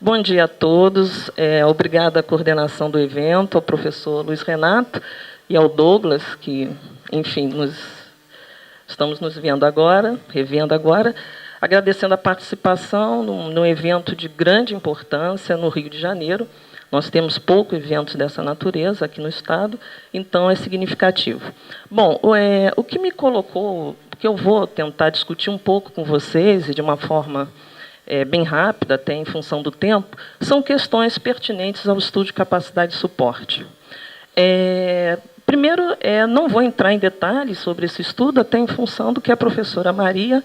Bom dia a todos. Obrigada à coordenação do evento, ao professor Luiz Renato e ao Douglas, que, enfim, estamos nos vendo agora, revendo agora, agradecendo a participação num evento de grande importância no Rio de Janeiro. Nós temos poucos eventos dessa natureza aqui no Estado, então é significativo. Bom, o que me colocou, que eu vou tentar discutir um pouco com vocês, e de uma forma bem rápida, até em função do tempo, são questões pertinentes ao estudo de capacidade de suporte. Primeiro, não vou entrar em detalhes sobre esse estudo, até em função do que a professora Maria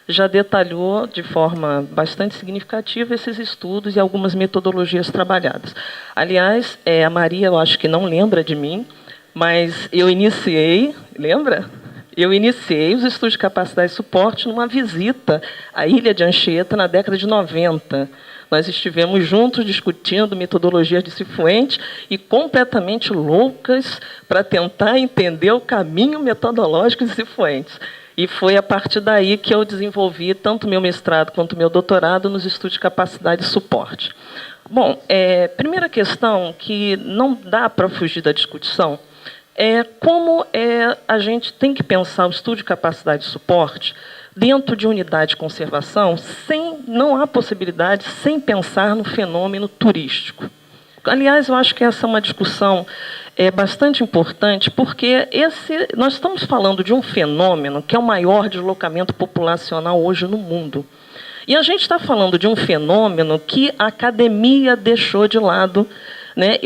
já detalhou de forma bastante significativa esses estudos e algumas metodologias trabalhadas. Aliás, a Maria, eu acho que não lembra de mim, mas eu iniciei, lembra? Eu iniciei os estudos de capacidade de suporte numa visita à Ilha de Anchieta na década de 90. Nós estivemos juntos discutindo metodologia de Cifuentes e completamente loucas para tentar entender o caminho metodológico de Cifuentes. E foi a partir daí que eu desenvolvi tanto meu mestrado quanto meu doutorado nos estudos de capacidade de suporte. Bom, primeira questão que não dá para fugir da discussão é como a gente tem que pensar o estudo de capacidade de suporte dentro de unidade de conservação, não há possibilidade sem pensar no fenômeno turístico. Aliás, eu acho que essa é uma discussão bastante importante, porque nós estamos falando de um fenômeno que é o maior deslocamento populacional hoje no mundo. E a gente está falando de um fenômeno que a academia deixou de lado,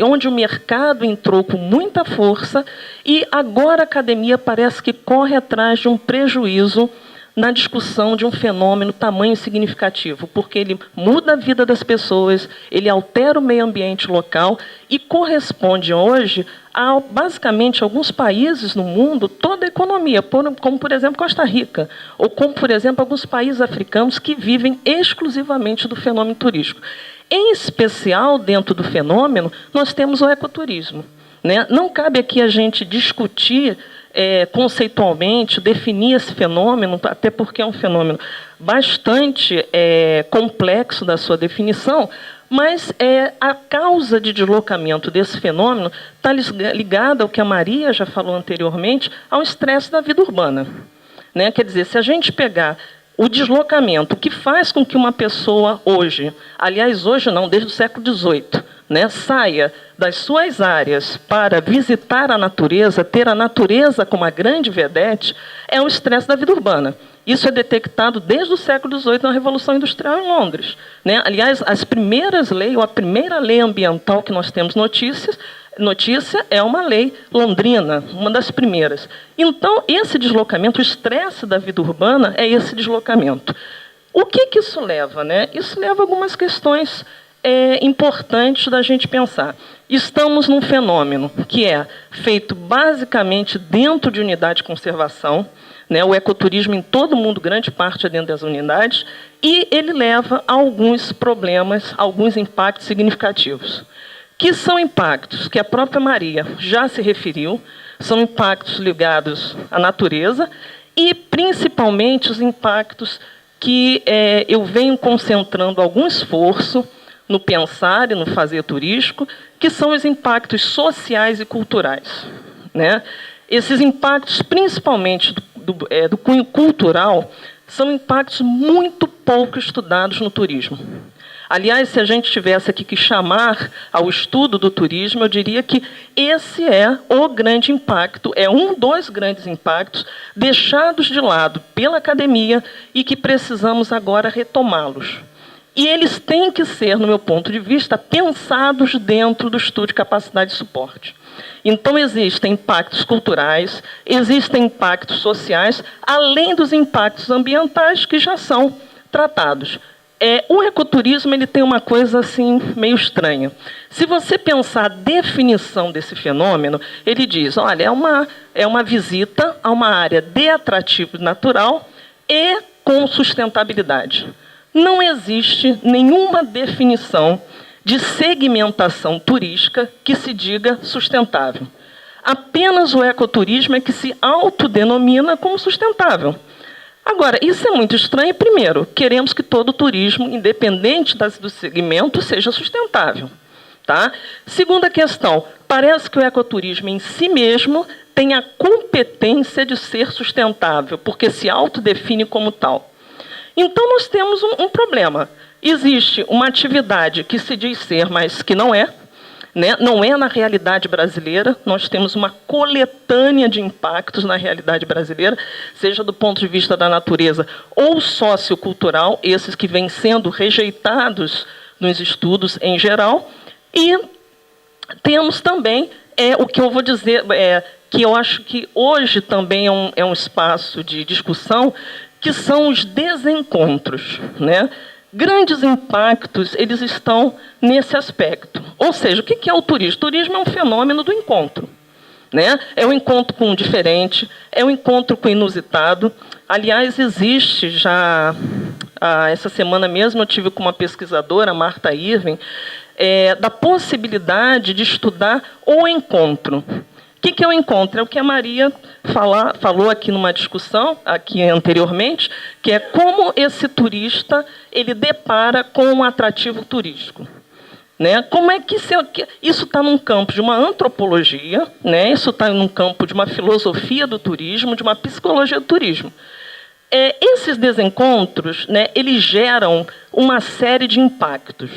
onde o mercado entrou com muita força, e agora a academia parece que corre atrás de um prejuízo na discussão de um fenômeno tamanho significativo, porque ele muda a vida das pessoas, ele altera o meio ambiente local e corresponde hoje a, basicamente, alguns países no mundo, toda a economia, como, por exemplo, Costa Rica, ou como, por exemplo, alguns países africanos que vivem exclusivamente do fenômeno turístico. Em especial, dentro do fenômeno, nós temos o ecoturismo. Não cabe aqui a gente discutir conceitualmente, definir esse fenômeno, até porque é um fenômeno bastante complexo da sua definição, mas a causa de deslocamento desse fenômeno está ligada ao que a Maria já falou anteriormente, ao estresse da vida urbana. Quer dizer, se a gente pegar o deslocamento, o que faz com que uma pessoa hoje, aliás, hoje não, desde o século XVIII, saia das suas áreas para visitar a natureza, ter a natureza como a grande vedete, é o estresse da vida urbana. Isso é detectado desde o século XVIII na Revolução Industrial em Londres. Aliás, as primeiras leis, ou a primeira lei ambiental que nós temos notícia é uma lei londrina, uma das primeiras. Então, esse deslocamento, o estresse da vida urbana é esse deslocamento. O que isso leva? Isso leva a algumas questões importantes da gente pensar. Estamos num fenômeno que é feito basicamente dentro de unidade de conservação, o ecoturismo em todo o mundo, grande parte é dentro das unidades, e ele leva a alguns problemas, alguns impactos significativos. Que são impactos que a própria Maria já se referiu, são impactos ligados à natureza e, principalmente, os impactos que eu venho concentrando algum esforço no pensar e no fazer turístico, que são os impactos sociais e culturais. Esses impactos, principalmente do cunho cultural, são impactos muito pouco estudados no turismo. Aliás, se a gente tivesse aqui que chamar ao estudo do turismo, eu diria que esse é o grande impacto, é um dos grandes impactos deixados de lado pela academia e que precisamos agora retomá-los. E eles têm que ser, no meu ponto de vista, pensados dentro do estudo de capacidade de suporte. Então, existem impactos culturais, existem impactos sociais, além dos impactos ambientais que já são tratados. O ecoturismo ele tem uma coisa assim meio estranha. Se você pensar a definição desse fenômeno, ele diz, olha, é uma visita a uma área de atrativo natural e com sustentabilidade. Não existe nenhuma definição de segmentação turística que se diga sustentável. Apenas o ecoturismo é que se autodenomina como sustentável. Agora, isso é muito estranho. Primeiro, queremos que todo o turismo, independente do segmento, seja sustentável. Tá? Segunda questão, parece que o ecoturismo em si mesmo tem a competência de ser sustentável, porque se autodefine como tal. Então, nós temos um problema. Existe uma atividade que se diz ser, mas que não é, né? Não é na realidade brasileira. Nós temos uma coletânea de impactos na realidade brasileira, seja do ponto de vista da natureza ou sociocultural, esses que vêm sendo rejeitados nos estudos em geral. E temos também o que eu vou dizer, que eu acho que hoje também é um espaço de discussão, que são os desencontros, né? Grandes impactos, eles estão nesse aspecto. Ou seja, o que é o turismo? O turismo é um fenômeno do encontro, né? É o encontro com o diferente, é o encontro com o inusitado. Aliás, existe já, essa semana mesmo, eu tive com uma pesquisadora, Marta Irving, da possibilidade de estudar o encontro. O que é o encontro? É o que a Maria falou aqui numa discussão, aqui anteriormente, que é como esse turista ele depara com um atrativo turístico. Né? Como é que isso está num campo de uma antropologia, né? Isso está num campo de uma filosofia do turismo, de uma psicologia do turismo. Esses desencontros, né, eles geram uma série de impactos.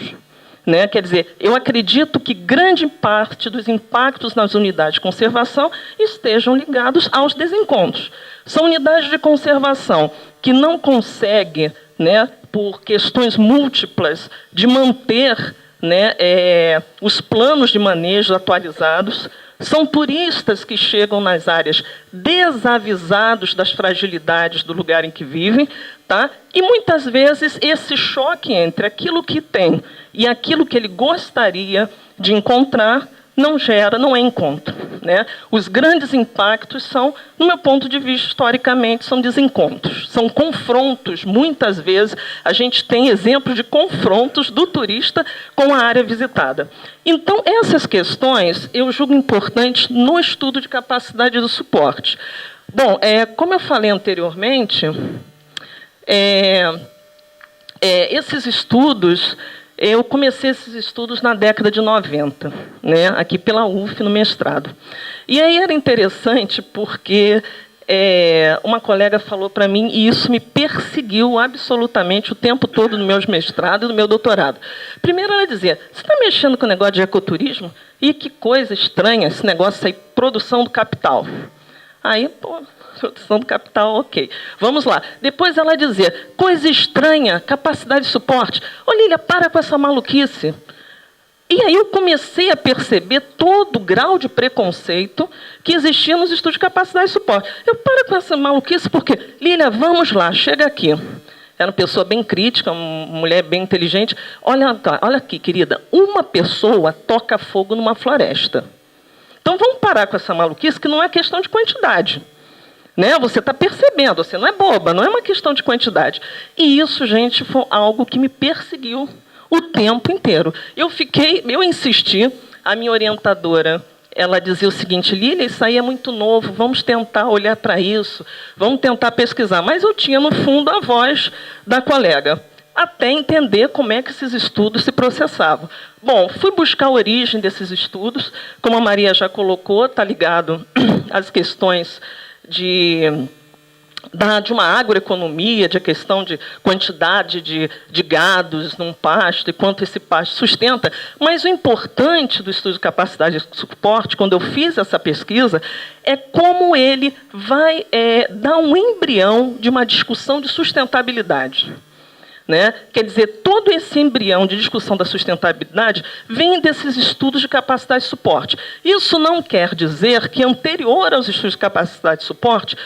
Né? Quer dizer, eu acredito que grande parte dos impactos nas unidades de conservação estejam ligados aos desencontros. São unidades de conservação que não conseguem, né, por questões múltiplas, de manter, né, os planos de manejo atualizados. São turistas que chegam nas áreas desavisados das fragilidades do lugar em que vivem, tá? E muitas vezes esse choque entre aquilo que tem e aquilo que ele gostaria de encontrar não é encontro, né? Os grandes impactos são, no meu ponto de vista, historicamente, são desencontros, são confrontos. Muitas vezes a gente tem exemplos de confrontos do turista com a área visitada. Então, essas questões eu julgo importantes no estudo de capacidade do suporte. Bom, como eu falei anteriormente, esses estudos... Eu comecei esses estudos na década de 90, né, aqui pela UF, no mestrado. E aí era interessante porque uma colega falou para mim, e isso me perseguiu absolutamente o tempo todo no meu mestrado e no meu doutorado. Primeiro ela dizia, você está mexendo com o negócio de ecoturismo? E que coisa estranha esse negócio aí, produção do capital. Aí, pô... Produção do capital, ok. Vamos lá. Depois ela dizia, coisa estranha, capacidade de suporte. Ô, Lília, para com essa maluquice. E aí eu comecei a perceber todo o grau de preconceito que existia nos estudos de capacidade de suporte. Eu paro com essa maluquice porque, Lília, vamos lá, chega aqui. Era uma pessoa bem crítica, uma mulher bem inteligente. Olha aqui, querida, uma pessoa toca fogo numa floresta. Então vamos parar com essa maluquice que não é questão de quantidade. Né? Você está percebendo, você não é boba, não é uma questão de quantidade. E isso, gente, foi algo que me perseguiu o tempo inteiro. Eu insisti, a minha orientadora, ela dizia o seguinte, Lília, isso aí é muito novo, vamos tentar olhar para isso, vamos tentar pesquisar. Mas eu tinha, no fundo, a voz da colega, até entender como é que esses estudos se processavam. Bom, fui buscar a origem desses estudos, como a Maria já colocou, está ligado às questões de uma agroeconomia, de questão de quantidade de gados num pasto e quanto esse pasto sustenta. Mas o importante do estudo de capacidade de suporte, quando eu fiz essa pesquisa, é como ele vai dar um embrião de uma discussão de sustentabilidade. Né? Quer dizer, todo esse embrião de discussão da sustentabilidade vem desses estudos de capacidade de suporte. Isso não quer dizer que, anterior aos estudos de capacidade de suporte,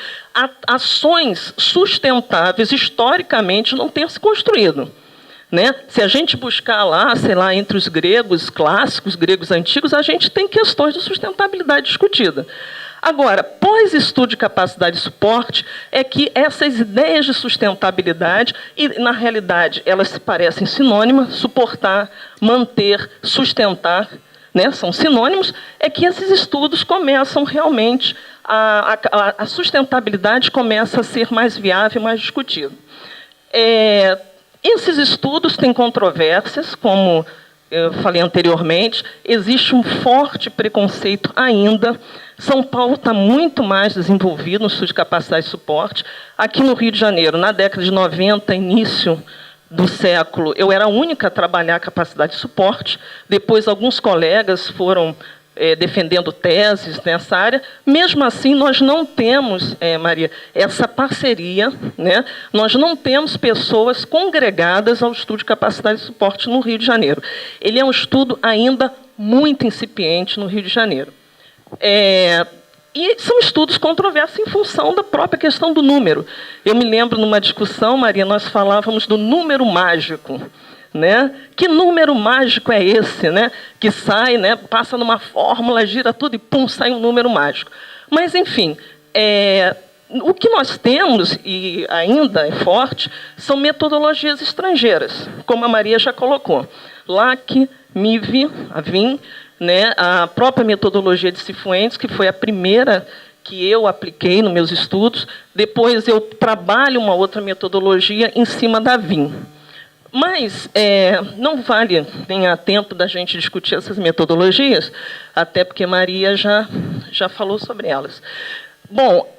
ações sustentáveis, historicamente, não tenham se construído. Né? Se a gente buscar lá, sei lá, entre os gregos clássicos, gregos antigos, a gente tem questões de sustentabilidade discutida. Agora, pós-estudo de capacidade de suporte, é que essas ideias de sustentabilidade, e na realidade elas se parecem sinônimas, suportar, manter, sustentar, né, são sinônimos, é que esses estudos começam realmente, a sustentabilidade começa a ser mais viável, mais discutida. Esses estudos têm controvérsias, como eu falei anteriormente, existe um forte preconceito ainda. São Paulo está muito mais desenvolvido no estudo de capacidade de suporte. Aqui no Rio de Janeiro, na década de 90, início do século, eu era a única a trabalhar a capacidade de suporte. Depois, alguns colegas foram defendendo teses nessa área. Mesmo assim, nós não temos, Maria, essa parceria, né? Nós não temos pessoas congregadas ao estudo de capacidade de suporte no Rio de Janeiro. Ele é um estudo ainda muito incipiente no Rio de Janeiro. E são estudos controversos em função da própria questão do número. Eu me lembro, numa discussão, Maria, nós falávamos do número mágico. Né? Que número mágico é esse, né? Que sai, né? Passa numa fórmula, gira tudo e pum, sai um número mágico. Mas, enfim, o que nós temos, e ainda é forte, são metodologias estrangeiras, como a Maria já colocou. LAC, MIV, a VIM, né? A própria metodologia de Cifuentes, que foi a primeira que eu apliquei nos meus estudos. Depois eu trabalho uma outra metodologia em cima da VIM. Mas não vale nem a tempo da gente discutir essas metodologias, até porque Maria já falou sobre elas. Bom,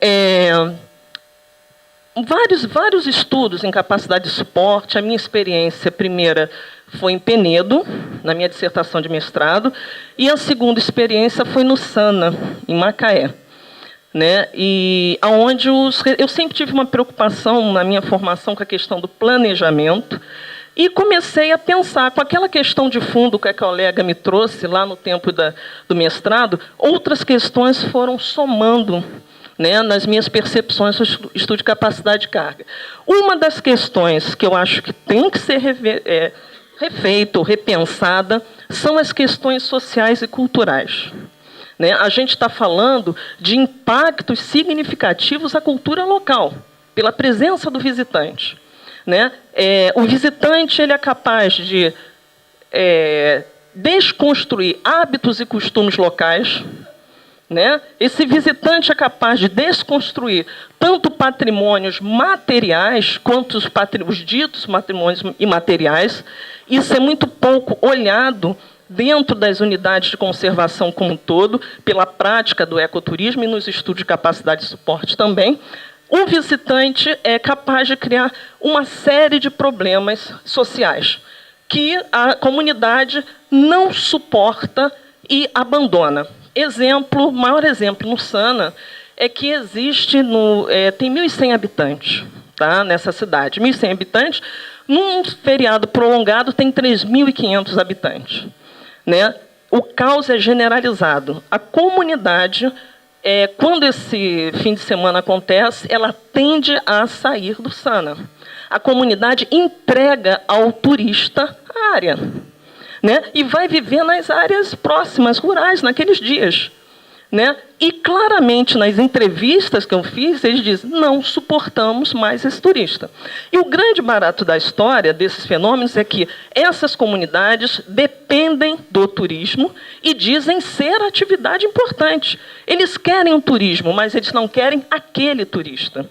vários estudos em capacidade de suporte. A minha experiência primeira foi em Penedo, na minha dissertação de mestrado, e a segunda experiência foi no SANA, em Macaé. Né? E aonde eu sempre tive uma preocupação na minha formação com a questão do planejamento. E comecei a pensar, com aquela questão de fundo que a colega me trouxe lá no tempo do mestrado, outras questões foram somando, né, nas minhas percepções do estudo de capacidade de carga. Uma das questões que eu acho que tem que ser refeita ou repensada são as questões sociais e culturais. Né? A gente está falando de impactos significativos à cultura local, pela presença do visitante. Né? O visitante ele é capaz de desconstruir hábitos e costumes locais. Né? Esse visitante é capaz de desconstruir tanto patrimônios materiais quanto os ditos patrimônios imateriais. Isso é muito pouco olhado dentro das unidades de conservação como um todo, pela prática do ecoturismo e nos estudos de capacidade de suporte também. O visitante é capaz de criar uma série de problemas sociais que a comunidade não suporta e abandona. Maior exemplo no SANA é que tem 1.100 habitantes, tá, nessa cidade. 1.100 habitantes, num feriado prolongado tem 3.500 habitantes. Né? O caos é generalizado. A comunidade, quando esse fim de semana acontece, ela tende a sair do SANA. A comunidade entrega ao turista a área. Né? E vai viver nas áreas próximas, rurais, naqueles dias. Né? E, claramente, nas entrevistas que eu fiz, eles dizem, não suportamos mais esse turista. E o grande barato da história desses fenômenos é que essas comunidades dependem do turismo e dizem ser atividade importante. Eles querem um turismo, mas eles não querem aquele turista.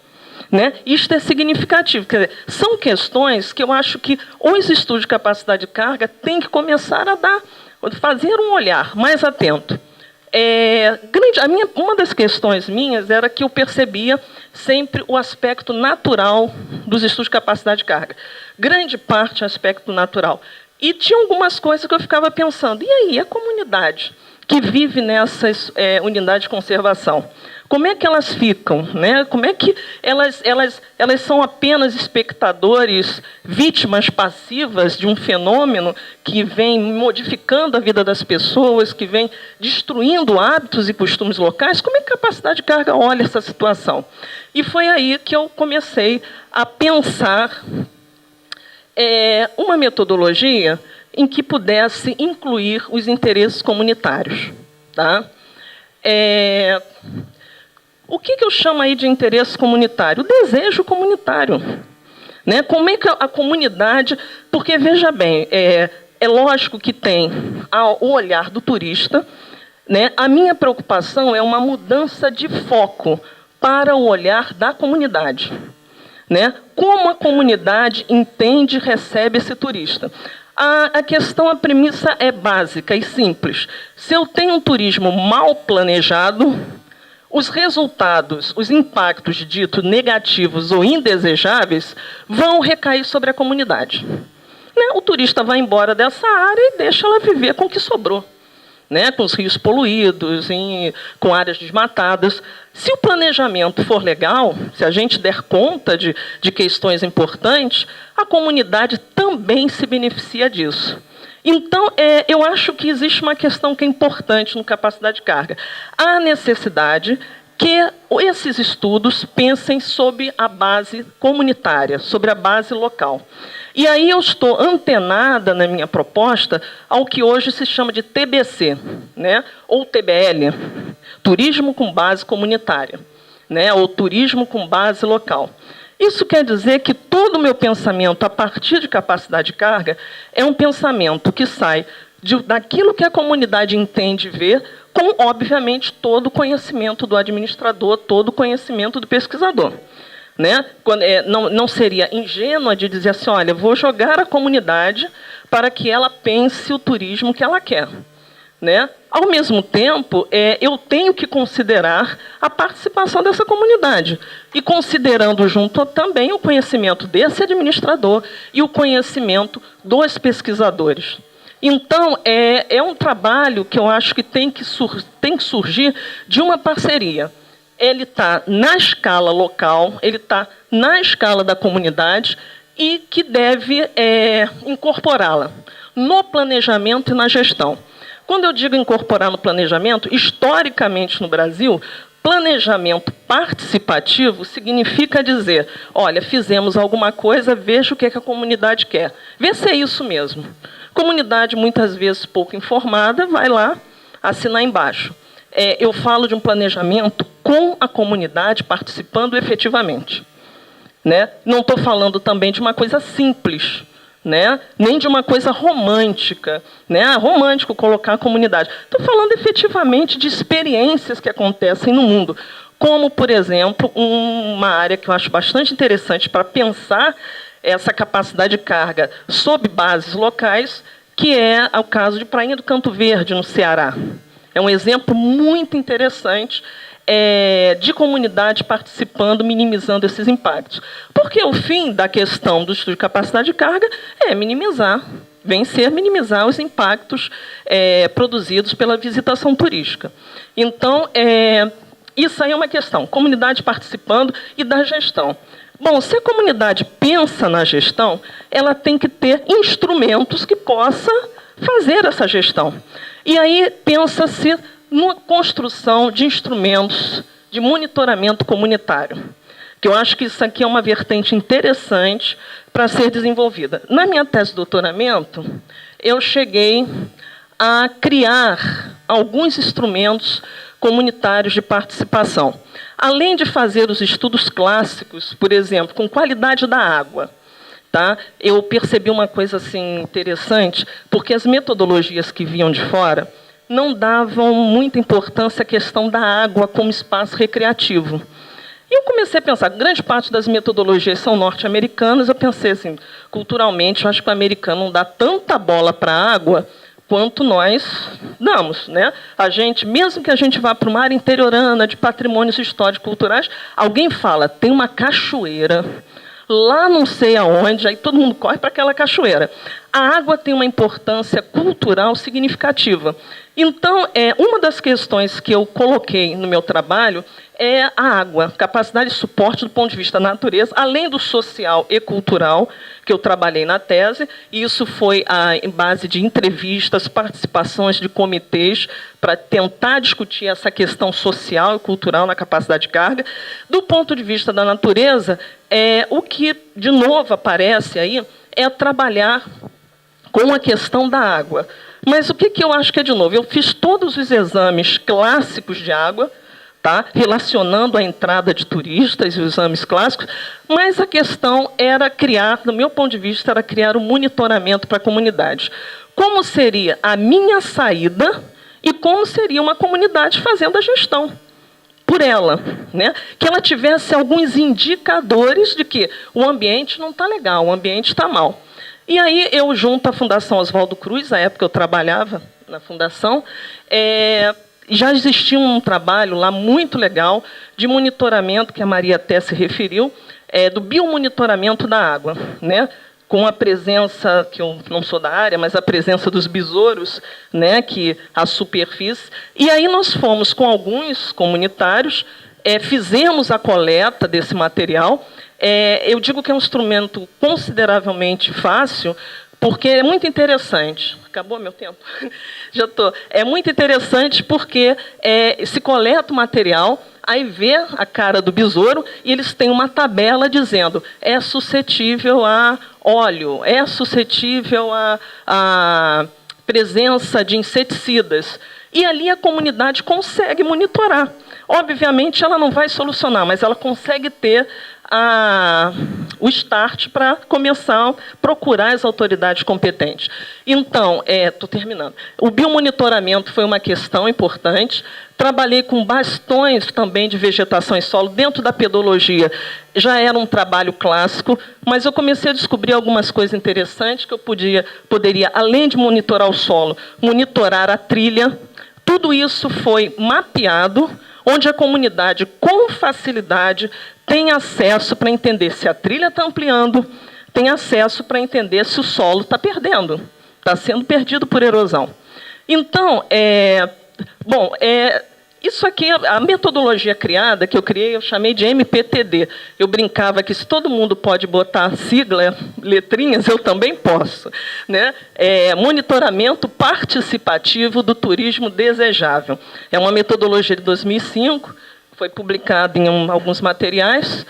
Né? Isto é significativo. Quer dizer, são questões que eu acho que os estudos de capacidade de carga têm que começar a fazer um olhar mais atento. Uma das questões minhas era que eu percebia sempre o aspecto natural dos estudos de capacidade de carga. Grande parte é aspecto natural. E tinha algumas coisas que eu ficava pensando, e aí, a comunidade que vive nessas unidades de conservação? Como é que elas ficam? Né? Como é que elas são apenas espectadores, vítimas passivas de um fenômeno que vem modificando a vida das pessoas, que vem destruindo hábitos e costumes locais? Como é que a capacidade de carga olha essa situação? E foi aí que eu comecei a pensar uma metodologia em que pudesse incluir os interesses comunitários. Tá? O que eu chamo aí de interesse comunitário? O desejo comunitário. Né? Como é que a comunidade... Porque, veja bem, é lógico que tem o olhar do turista, né? A minha preocupação é uma mudança de foco para o olhar da comunidade, né? Como a comunidade entende e recebe esse turista? A questão, a premissa é básica e simples. Se eu tenho um turismo mal planejado, os resultados, os impactos ditos negativos ou indesejáveis vão recair sobre a comunidade. Né? O turista vai embora dessa área e deixa ela viver com o que sobrou, né? Com os rios poluídos, com áreas desmatadas. Se o planejamento for legal, se a gente der conta de questões importantes, a comunidade também se beneficia disso. Então, eu acho que existe uma questão que é importante no capacidade de carga. Há necessidade que esses estudos pensem sobre a base comunitária, sobre a base local. E aí eu estou antenada na minha proposta ao que hoje se chama de TBC, né? Ou TBL, Turismo com Base Comunitária, né? Ou Turismo com Base Local. Isso quer dizer que todo o meu pensamento, a partir de capacidade de carga, é um pensamento que sai daquilo que a comunidade entende e vê, com, obviamente, todo o conhecimento do administrador, todo o conhecimento do pesquisador. Né? Não seria ingênua de dizer assim, olha, vou jogar a comunidade para que ela pense o turismo que ela quer. Né? Ao mesmo tempo, eu tenho que considerar a participação dessa comunidade, e considerando junto também o conhecimento desse administrador e o conhecimento dos pesquisadores. Então, é um trabalho que eu acho que tem que surgir de uma parceria. Ele está na escala local, ele está na escala da comunidade e que deve incorporá-la no planejamento e na gestão. Quando eu digo incorporar no planejamento, historicamente no Brasil, planejamento participativo significa dizer, olha, fizemos alguma coisa, veja o que a comunidade quer. Vê se é isso mesmo. Comunidade, muitas vezes pouco informada, vai lá assinar embaixo. Eu falo de um planejamento com a comunidade participando efetivamente. Né? Não estou falando também de uma coisa simples, né? Nem de uma coisa romântica, né? Romântico colocar a comunidade. Estou falando efetivamente de experiências que acontecem no mundo, como, por exemplo, uma área que eu acho bastante interessante para pensar essa capacidade de carga sob bases locais, que é o caso de Prainha do Canto Verde, no Ceará. É um exemplo muito interessante de comunidade participando, minimizando esses impactos. Porque o fim da questão do estudo de capacidade de carga é minimizar os impactos produzidos pela visitação turística. Então, isso aí é uma questão, comunidade participando e da gestão. Bom, se a comunidade pensa na gestão, ela tem que ter instrumentos que possa fazer essa gestão. E aí pensa-se numa construção de instrumentos de monitoramento comunitário, que eu acho que isso aqui é uma vertente interessante para ser desenvolvida. Na minha tese de doutoramento, eu cheguei a criar alguns instrumentos comunitários de participação. Além de fazer os estudos clássicos, por exemplo, com qualidade da água, tá? Eu percebi uma coisa assim, interessante, porque as metodologias que vinham de fora não davam muita importância à questão da água como espaço recreativo. E eu comecei a pensar, grande parte das metodologias são norte-americanas, eu pensei assim, culturalmente, eu acho que o americano não dá tanta bola para a água quanto nós damos. Né? A gente, mesmo que a gente vá para uma área interiorana de patrimônios históricos culturais, alguém fala, tem uma cachoeira lá não sei aonde, aí todo mundo corre para aquela cachoeira. A água tem uma importância cultural significativa. Então, uma das questões que eu coloquei no meu trabalho é a água, capacidade de suporte do ponto de vista da natureza, além do social e cultural, que eu trabalhei na tese, e isso foi em base de entrevistas, participações de comitês, para tentar discutir essa questão social e cultural na capacidade de carga. Do ponto de vista da natureza, o que, de novo, aparece aí é trabalhar com a questão da água. Mas o que eu acho que é, de novo, eu fiz todos os exames clássicos de água, tá? Relacionando a entrada de turistas e os exames clássicos, mas a questão era criar, do meu ponto de vista, era criar um monitoramento para a comunidade. como seria a minha saída e como seria uma comunidade fazendo a gestão por ela, né? Que ela tivesse alguns indicadores de que o ambiente não está legal, o ambiente está mal. E aí eu, junto à Fundação Oswaldo Cruz, na época eu trabalhava na Fundação, já existia um trabalho lá muito legal de monitoramento, que a Maria até se referiu, do biomonitoramento da água, né? Com a presença, que eu não sou da área, mas a presença dos besouros, né, que a superfície. E aí nós fomos com alguns comunitários, fizemos a coleta desse material. Eu digo que é um instrumento consideravelmente fácil, porque é muito interessante. Acabou meu tempo? Já estou. É muito interessante porque se coleta o material, aí vê a cara do besouro e eles têm uma tabela dizendo é suscetível a óleo, é suscetível a presença de inseticidas. E ali a comunidade consegue monitorar. Obviamente, ela não vai solucionar, mas ela consegue ter o start para começar a procurar as autoridades competentes. Então, estou terminando. O biomonitoramento foi uma questão importante. Trabalhei com bastões também de vegetação em solo. Dentro da pedologia, já era um trabalho clássico, mas eu comecei a descobrir algumas coisas interessantes que eu poderia, além de monitorar o solo, monitorar a trilha. Tudo isso foi mapeado, onde a comunidade, com facilidade, tem acesso para entender se a trilha está ampliando, tem acesso para entender se o solo está perdendo, está sendo perdido por erosão. Então, isso aqui, a metodologia criada, que eu criei, eu chamei de MPTD. Eu brincava que se todo mundo pode botar sigla, letrinhas, eu também posso, né? Monitoramento participativo do turismo desejável. É uma metodologia de 2005, foi publicada em alguns materiais,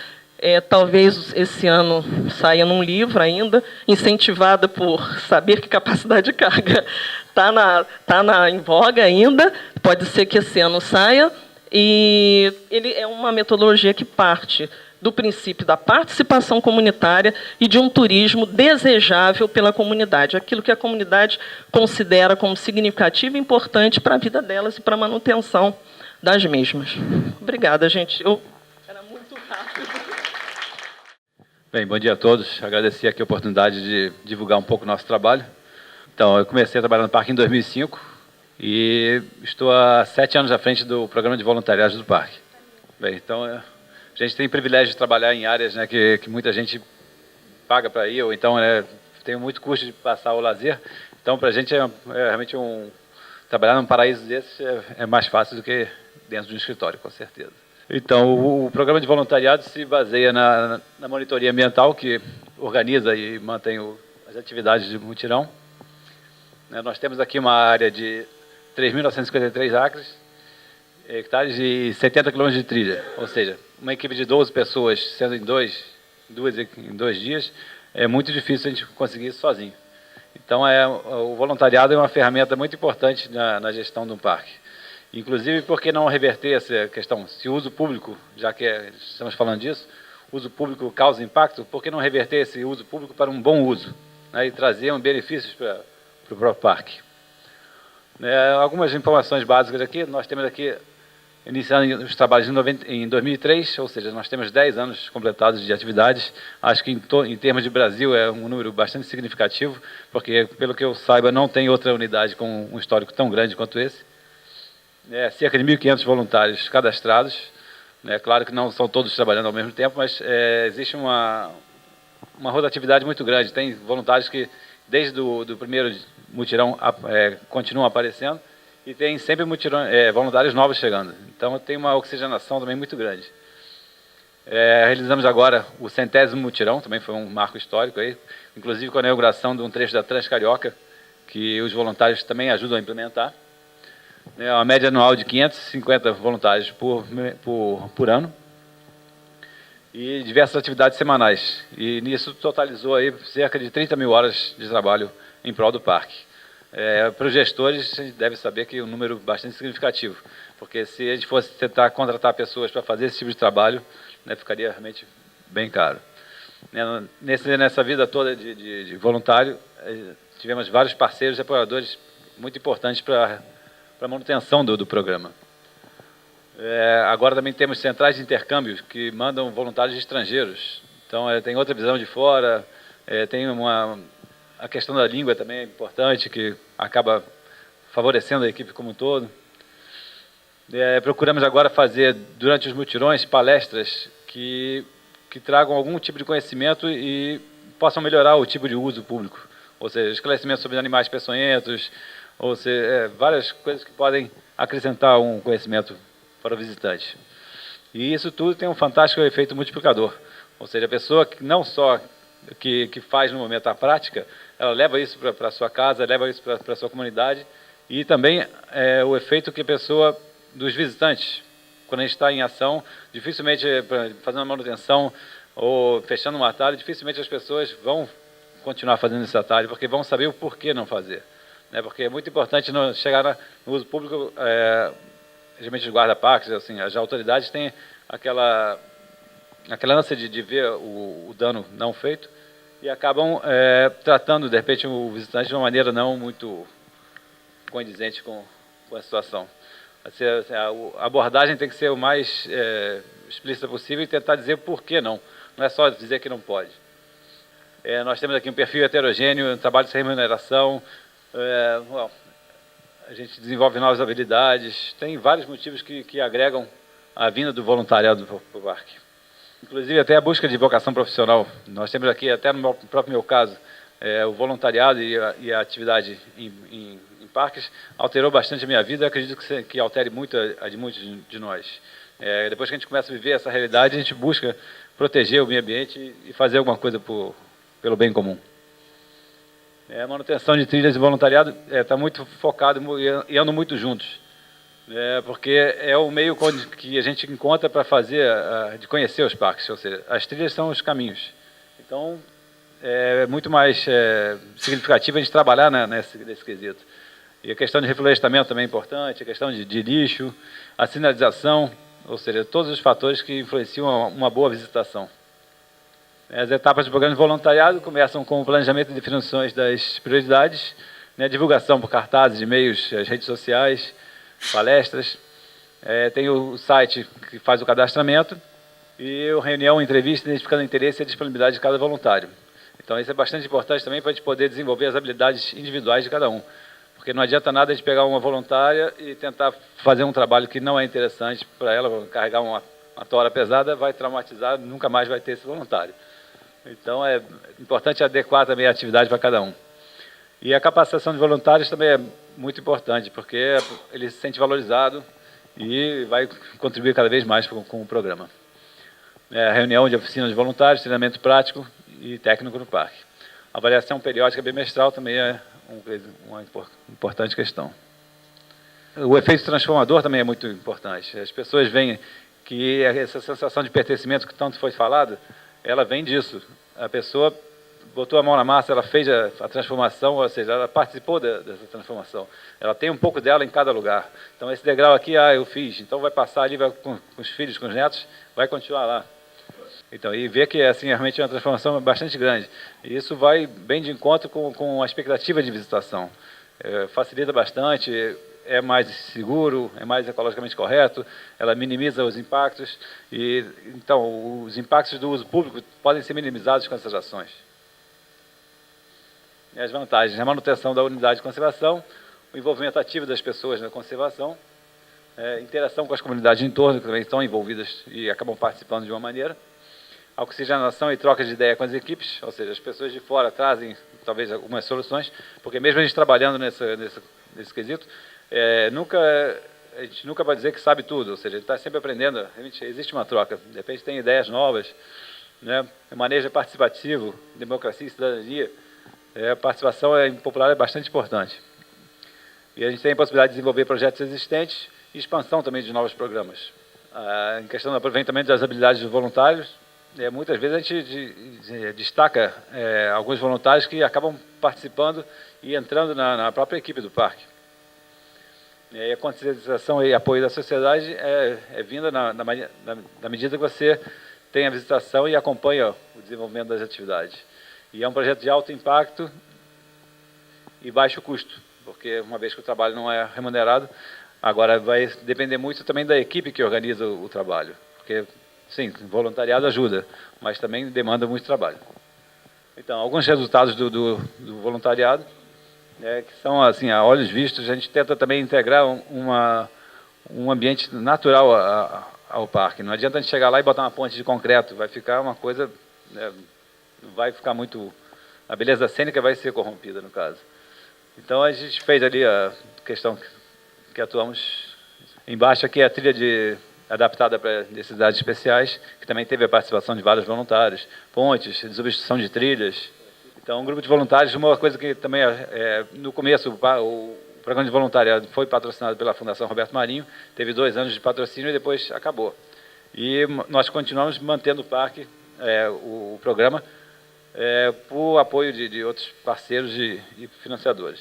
talvez esse ano saia num livro ainda, incentivada por saber que capacidade de carga está em voga ainda, pode ser que esse ano saia, e ele é uma metodologia que parte do princípio da participação comunitária e de um turismo desejável pela comunidade, aquilo que a comunidade considera como significativo e importante para a vida delas e para a manutenção das mesmas. Obrigada, gente. Era muito rápido. Bem, bom dia a todos. Agradecer aqui a oportunidade de divulgar um pouco o nosso trabalho. Então, eu comecei a trabalhar no parque em 2005 e estou há 7 anos à frente do programa de voluntariado do parque. Bem, então, a gente tem o privilégio de trabalhar em áreas, né, que muita gente paga para ir, ou então tem muito custo de passar o lazer. Então, para a gente realmente trabalhar num paraíso desse é mais fácil do que dentro de um escritório, com certeza. Então, o programa de voluntariado se baseia na monitoria ambiental, que organiza e mantém as atividades de mutirão. Nós temos aqui uma área de 3.953 hectares e 70 quilômetros de trilha, ou seja, uma equipe de 12 pessoas, sendo em dois dias, é muito difícil a gente conseguir isso sozinho. Então, o voluntariado é uma ferramenta muito importante na gestão de um parque. Inclusive, por que não reverter essa questão? Se o uso público, já que estamos falando disso, uso público causa impacto, por que não reverter esse uso público para um bom uso, né, e trazer benefícios para o próprio parque? Algumas informações básicas aqui. Nós temos aqui, iniciando os trabalhos em 2003, ou seja, nós temos 10 anos completados de atividades. Acho que em termos de Brasil é um número bastante significativo, porque, pelo que eu saiba, não tem outra unidade com um histórico tão grande quanto esse. Cerca de 1.500 voluntários cadastrados. Claro que não são todos trabalhando ao mesmo tempo, mas existe uma rotatividade muito grande. Tem voluntários que, desde o primeiro mutirão, continuam aparecendo, e tem sempre voluntários novos chegando. Então, tem uma oxigenação também muito grande. Realizamos agora o 100º mutirão, também foi um marco histórico, aí, inclusive com a inauguração de um trecho da Transcarioca, que os voluntários também ajudam a implementar. Uma média anual de 550 voluntários por ano, e diversas atividades semanais. E nisso totalizou aí cerca de 30 mil horas de trabalho em prol do parque. Para os gestores, a gente deve saber que é um número bastante significativo, porque se a gente fosse tentar contratar pessoas para fazer esse tipo de trabalho, ficaria realmente bem caro. Nessa vida toda de voluntário, tivemos vários parceiros e apoiadores muito importantes para a manutenção do programa. Agora também temos centrais de intercâmbio que mandam voluntários estrangeiros. Então, tem outra visão de fora, tem a questão da língua também é importante, que acaba favorecendo a equipe como um todo. Procuramos agora fazer, durante os mutirões, palestras que tragam algum tipo de conhecimento e possam melhorar o tipo de uso público. Ou seja, esclarecimento sobre animais peçonhentos, ou seja, várias coisas que podem acrescentar um conhecimento para o visitante. E isso tudo tem um fantástico efeito multiplicador. Ou seja, a pessoa que não só que faz no momento a prática, ela leva isso para a sua casa, leva isso para a sua comunidade, e também o efeito que a pessoa, dos visitantes, quando a gente está em ação, dificilmente, fazendo uma manutenção ou fechando um atalho, dificilmente as pessoas vão continuar fazendo esse atalho, porque vão saber o porquê não fazer. Porque é muito importante chegar no uso público, geralmente os guarda-parques, assim, as autoridades têm aquela ânsia de ver o dano não feito e acabam tratando, de repente, o visitante de uma maneira não muito condizente com a situação. A abordagem tem que ser o mais explícita possível e tentar dizer por que não. Não é só dizer que não pode. Nós temos aqui um perfil heterogêneo, um trabalho sem remuneração, a gente desenvolve novas habilidades, tem vários motivos que agregam a vinda do voluntariado para o parque. Inclusive até a busca de vocação profissional. Nós temos aqui, até no próprio meu caso, o voluntariado e a atividade em parques alterou bastante a minha vida. Eu acredito que altere muito a de muitos de nós. Depois que a gente começa a viver essa realidade, a gente busca proteger o meio ambiente e fazer alguma coisa pelo bem comum. A manutenção de trilhas e voluntariado está muito focado e andam muito juntos. Porque é o meio que a gente encontra para de conhecer os parques, ou seja, as trilhas são os caminhos. Então, é muito mais significativo a gente trabalhar nesse quesito. E a questão de reflorestamento também é importante, a questão de lixo, a sinalização, ou seja, todos os fatores que influenciam uma boa visitação. As etapas do programa de voluntariado começam com o planejamento e definições das prioridades, divulgação por cartazes, e-mails, as redes sociais, palestras. Tem o site que faz o cadastramento e a reunião, entrevista, identificando o interesse e a disponibilidade de cada voluntário. Então, isso é bastante importante também para a gente poder desenvolver as habilidades individuais de cada um. Porque não adianta nada a gente pegar uma voluntária e tentar fazer um trabalho que não é interessante para ela, carregar uma tora pesada, vai traumatizar, nunca mais vai ter esse voluntário. Então, é importante adequar também a atividade para cada um. E a capacitação de voluntários também é muito importante, porque ele se sente valorizado e vai contribuir cada vez mais com o programa. A reunião de oficina de voluntários, treinamento prático e técnico no parque. A avaliação periódica bimestral também é uma importante questão. O efeito transformador também é muito importante. As pessoas veem que essa sensação de pertencimento que tanto foi falado, ela vem disso. A pessoa botou a mão na massa, ela fez a transformação, ou seja, ela participou dessa transformação. Ela tem um pouco dela em cada lugar. Então, esse degrau aqui, eu fiz. Então, vai passar ali vai com os filhos, com os netos, vai continuar lá. Então, e ver que assim, realmente é uma transformação bastante grande. E isso vai bem de encontro com a expectativa de visitação. Facilita bastante, é mais seguro, é mais ecologicamente correto, ela minimiza os impactos. Então, os impactos do uso público podem ser minimizados com essas ações. E as vantagens: a manutenção da unidade de conservação, o envolvimento ativo das pessoas na conservação, interação com as comunidades de entorno, que também estão envolvidas e acabam participando de uma maneira, a oxigenação e troca de ideia com as equipes, ou seja, as pessoas de fora trazem talvez algumas soluções, porque mesmo a gente trabalhando nesse quesito, a gente nunca vai dizer que sabe tudo, ou seja, a gente está sempre aprendendo, realmente existe uma troca, de repente tem ideias novas, o manejo participativo, democracia e cidadania, a participação popular é bastante importante. E a gente tem a possibilidade de desenvolver projetos existentes e expansão também de novos programas. Em questão do aproveitamento das habilidades dos voluntários, muitas vezes a gente destaca alguns voluntários que acabam participando e entrando na própria equipe do parque. E a conscientização e apoio da sociedade é vinda na medida que você tem a visitação e acompanha o desenvolvimento das atividades. E é um projeto de alto impacto e baixo custo, porque uma vez que o trabalho não é remunerado, agora vai depender muito também da equipe que organiza o trabalho, porque, sim, voluntariado ajuda, mas também demanda muito trabalho. Então, alguns resultados do voluntariado, que são, assim, a olhos vistos, a gente tenta também integrar um ambiente natural ao parque. Não adianta a gente chegar lá e botar uma ponte de concreto, vai ficar uma coisa, vai ficar muito... A beleza cênica vai ser corrompida, no caso. Então, a gente fez ali a questão que atuamos. Embaixo aqui é a trilha adaptada para necessidades especiais, que também teve a participação de vários voluntários, pontes, substituição de trilhas. Então, um grupo de voluntários, uma coisa que também, no começo, o programa de voluntariado foi patrocinado pela Fundação Roberto Marinho, teve 2 anos de patrocínio e depois acabou. E nós continuamos mantendo o parque, o programa, por apoio de outros parceiros e financiadores.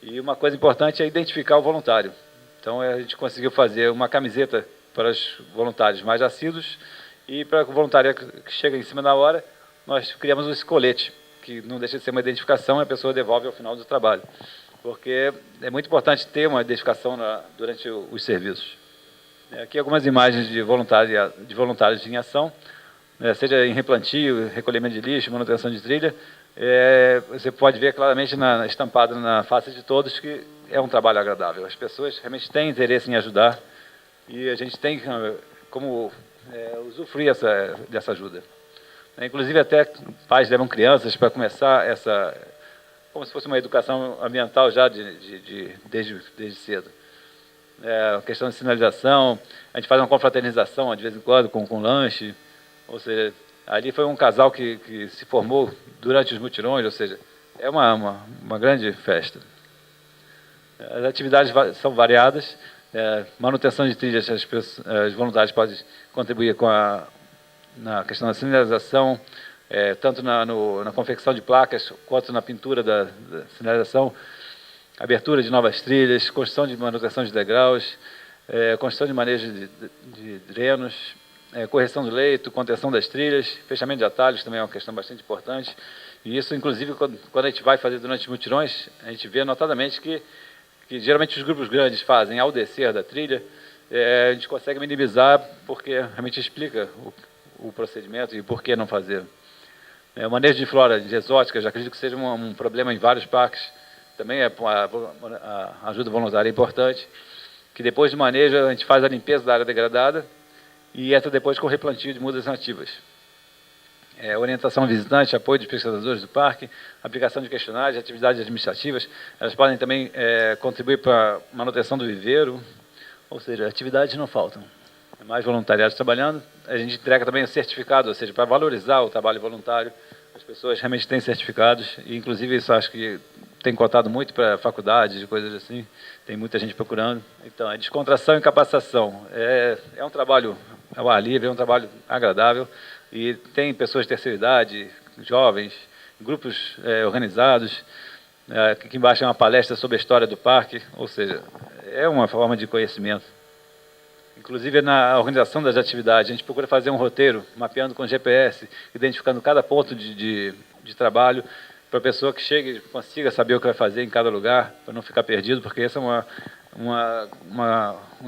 E uma coisa importante é identificar o voluntário. Então, a gente conseguiu fazer uma camiseta para os voluntários mais assíduos e para o voluntário que chega em cima da hora, nós criamos um escolete, que não deixa de ser uma identificação e a pessoa devolve ao final do trabalho. Porque é muito importante ter uma identificação durante os serviços. Aqui algumas imagens de voluntários em ação, seja em replantio, recolhimento de lixo, manutenção de trilha. Você pode ver claramente estampado na face de todos que é um trabalho agradável. As pessoas realmente têm interesse em ajudar e a gente tem como usufruir dessa ajuda. Inclusive, até pais levam crianças para começar como se fosse uma educação ambiental já desde cedo. A questão de sinalização, a gente faz uma confraternização de vez em quando com lanche, ou seja, ali foi um casal que se formou durante os mutirões, ou seja, é uma grande festa. As atividades são variadas, manutenção de trilhas, os voluntários podem contribuir na questão da sinalização, tanto na confecção de placas, quanto na pintura da sinalização, abertura de novas trilhas, construção de manutenção de degraus, construção de manejo de drenos, correção do leito, contenção das trilhas, fechamento de atalhos também é uma questão bastante importante. E isso, inclusive, quando a gente vai fazer durante os mutirões, a gente vê notadamente que geralmente os grupos grandes fazem ao descer da trilha, a gente consegue minimizar porque realmente explica o procedimento e por que não fazer. O manejo de flora exótica, já acredito que seja um problema em vários parques, também a ajuda voluntária é importante, que depois do manejo a gente faz a limpeza da área degradada e entra depois com o replantio de mudas nativas. Orientação ao visitante, apoio dos pesquisadores do parque, aplicação de questionários, atividades administrativas, elas podem também contribuir para a manutenção do viveiro, ou seja, atividades não faltam. Mais voluntariados trabalhando, a gente entrega também o certificado, ou seja, para valorizar o trabalho voluntário, as pessoas realmente têm certificados, e inclusive isso acho que tem contado muito para faculdades e coisas assim, tem muita gente procurando. Então, a descontração e capacitação é um trabalho ao ar livre, é um trabalho agradável, e tem pessoas de terceira idade, jovens, grupos organizados. Aqui embaixo é uma palestra sobre a história do parque, ou seja, é uma forma de conhecimento. Inclusive, na organização das atividades, a gente procura fazer um roteiro, mapeando com GPS, identificando cada ponto de trabalho, para a pessoa que chegue e consiga saber o que vai fazer em cada lugar, para não ficar perdido, porque esse é um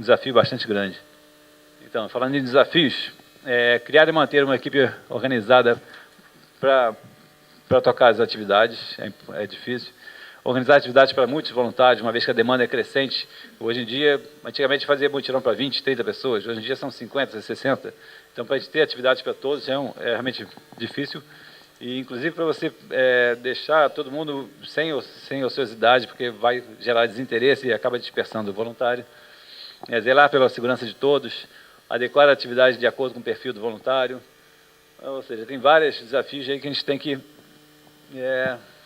desafio bastante grande. Então, falando em desafios, criar e manter uma equipe organizada para tocar as atividades é difícil. Organizar atividades para muitos voluntários, uma vez que a demanda é crescente. Hoje em dia, antigamente fazia mutirão para 20, 30 pessoas, hoje em dia são 50, 60. Então, para a gente ter atividades para todos é realmente difícil. E, inclusive, para você deixar todo mundo sem ociosidade, porque vai gerar desinteresse e acaba dispersando o voluntário. Zelar pela segurança de todos, adequar a atividade de acordo com o perfil do voluntário. Ou seja, tem vários desafios aí que a gente tem que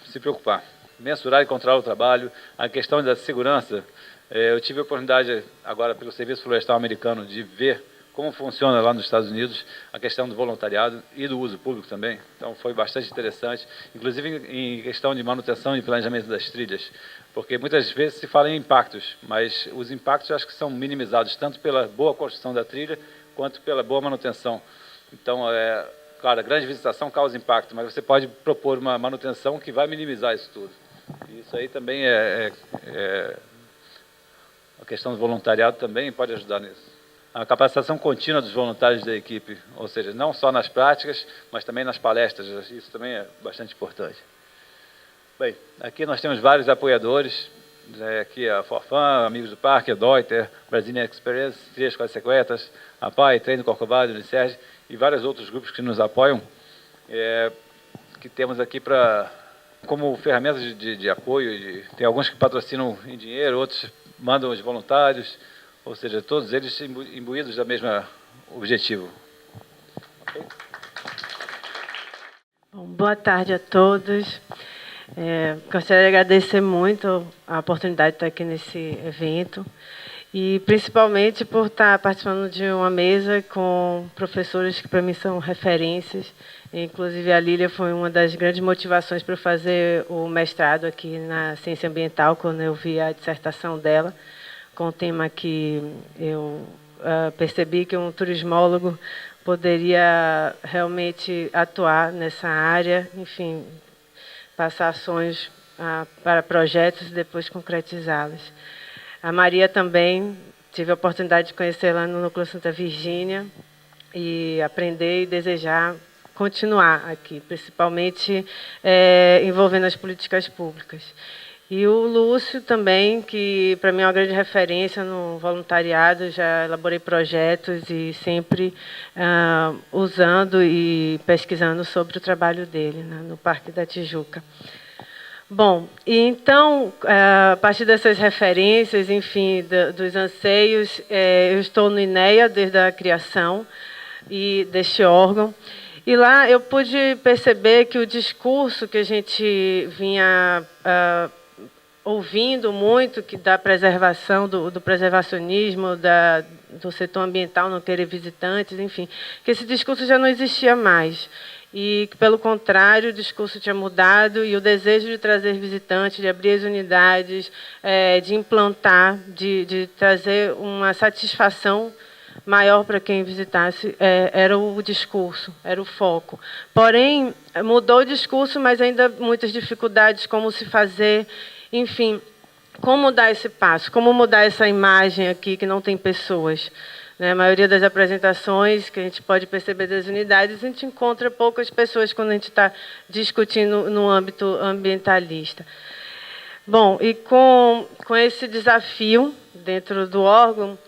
se preocupar. Mensurar e controlar o trabalho, a questão da segurança. Eu tive a oportunidade, agora, pelo Serviço Florestal Americano, de ver como funciona lá nos Estados Unidos a questão do voluntariado e do uso público também. Então, foi bastante interessante, inclusive em questão de manutenção e planejamento das trilhas, porque muitas vezes se fala em impactos, mas os impactos eu acho que são minimizados, tanto pela boa construção da trilha, quanto pela boa manutenção. Então, claro, a grande visitação causa impacto, mas você pode propor uma manutenção que vai minimizar isso tudo. Isso aí também a questão do voluntariado também pode ajudar nisso. A capacitação contínua dos voluntários da equipe, ou seja, não só nas práticas, mas também nas palestras, isso também é bastante importante. Bem, aqui nós temos vários apoiadores, aqui a Forfan, Amigos do Parque, a Deuter, Brazilian Experience, Trias com as Sequetas, a PAI, Treino Corcovado, Unicef e vários outros grupos que nos apoiam, que temos aqui como ferramentas de apoio. Tem alguns que patrocinam em dinheiro, outros mandam os voluntários, ou seja, todos eles imbuídos do mesmo objetivo. Okay? Bom, boa tarde a todos. Gostaria de agradecer muito a oportunidade de estar aqui nesse evento e principalmente por estar participando de uma mesa com professores que para mim são referências. Inclusive a Lília foi uma das grandes motivações para eu fazer o mestrado aqui na ciência ambiental, quando eu vi a dissertação dela, com o tema que eu percebi que um turismólogo poderia realmente atuar nessa área, enfim, passar ações para projetos e depois concretizá-las. A Maria também, tive a oportunidade de conhecer lá no Núcleo Santa Virgínia e aprender e desejar continuar aqui, principalmente envolvendo as políticas públicas. E o Lúcio também, que para mim é uma grande referência no voluntariado, já elaborei projetos e sempre usando e pesquisando sobre o trabalho dele, né, no Parque da Tijuca. Bom, e então, a partir dessas referências, enfim, dos anseios, eu estou no INEA desde a criação deste órgão. E lá eu pude perceber que o discurso que a gente vinha ouvindo muito, que da preservação, do preservacionismo, do setor ambiental não querer visitantes, enfim, que esse discurso já não existia mais. E que, pelo contrário, o discurso tinha mudado e o desejo de trazer visitantes, de abrir as unidades, de implantar, de trazer uma satisfação maior para quem visitasse, era o discurso, era o foco. Porém, mudou o discurso, mas ainda muitas dificuldades, como se fazer, enfim, como dar esse passo, como mudar essa imagem aqui que não tem pessoas. A maioria das apresentações que a gente pode perceber das unidades, a gente encontra poucas pessoas quando a gente está discutindo no âmbito ambientalista. Bom, e com esse desafio dentro do órgão,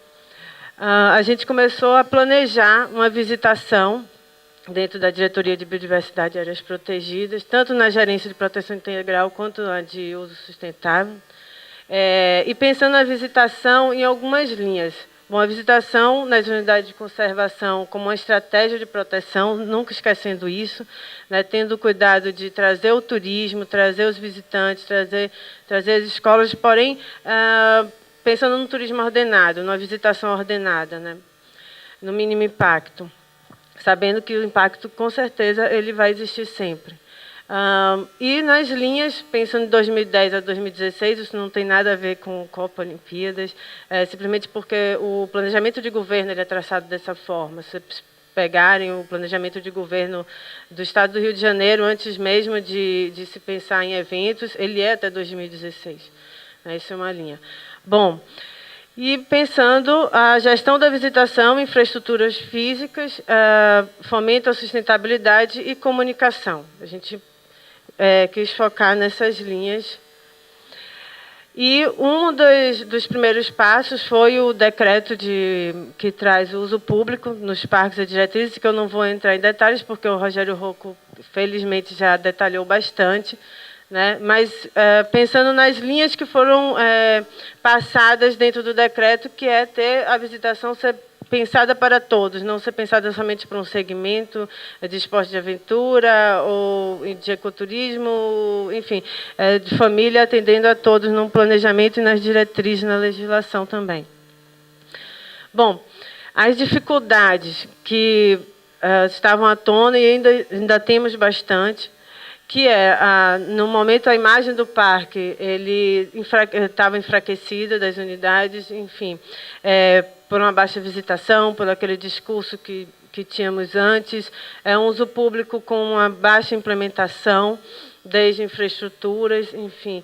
a gente começou a planejar uma visitação dentro da Diretoria de Biodiversidade e Áreas Protegidas, tanto na Gerência de Proteção Integral quanto na de Uso Sustentável, e pensando na visitação em algumas linhas. Bom, a visitação nas unidades de conservação como uma estratégia de proteção, nunca esquecendo isso, né, tendo cuidado de trazer o turismo, trazer os visitantes, trazer as escolas, porém, pensando no turismo ordenado, numa visitação ordenada, né, no mínimo impacto, sabendo que o impacto, com certeza, ele vai existir sempre. E nas linhas, pensando de 2010 a 2016, isso não tem nada a ver com Copa Olimpíadas, simplesmente porque o planejamento de governo ele é traçado dessa forma. Se pegarem o planejamento de governo do Estado do Rio de Janeiro, antes mesmo de se pensar em eventos, ele é até 2016. Isso é uma linha. Bom, e pensando a gestão da visitação, infraestruturas físicas, fomento à sustentabilidade e comunicação. A gente quis focar nessas linhas. E um dos primeiros passos foi o decreto que traz o uso público nos parques e diretrizes, que eu não vou entrar em detalhes, porque o Rogério Rocco, felizmente, já detalhou bastante, né? Mas pensando nas linhas que foram passadas dentro do decreto, que é ter a visitação ser pensada para todos, não ser pensada somente para um segmento de esporte de aventura ou de ecoturismo, enfim, de família, atendendo a todos num planejamento e nas diretrizes na legislação também. Bom, as dificuldades que estavam à tona e ainda temos bastante, que no momento, a imagem do parque ele estava enfraquecida das unidades, enfim, por uma baixa visitação, por aquele discurso que que tínhamos antes, é um uso público com uma baixa implementação, desde infraestruturas, enfim.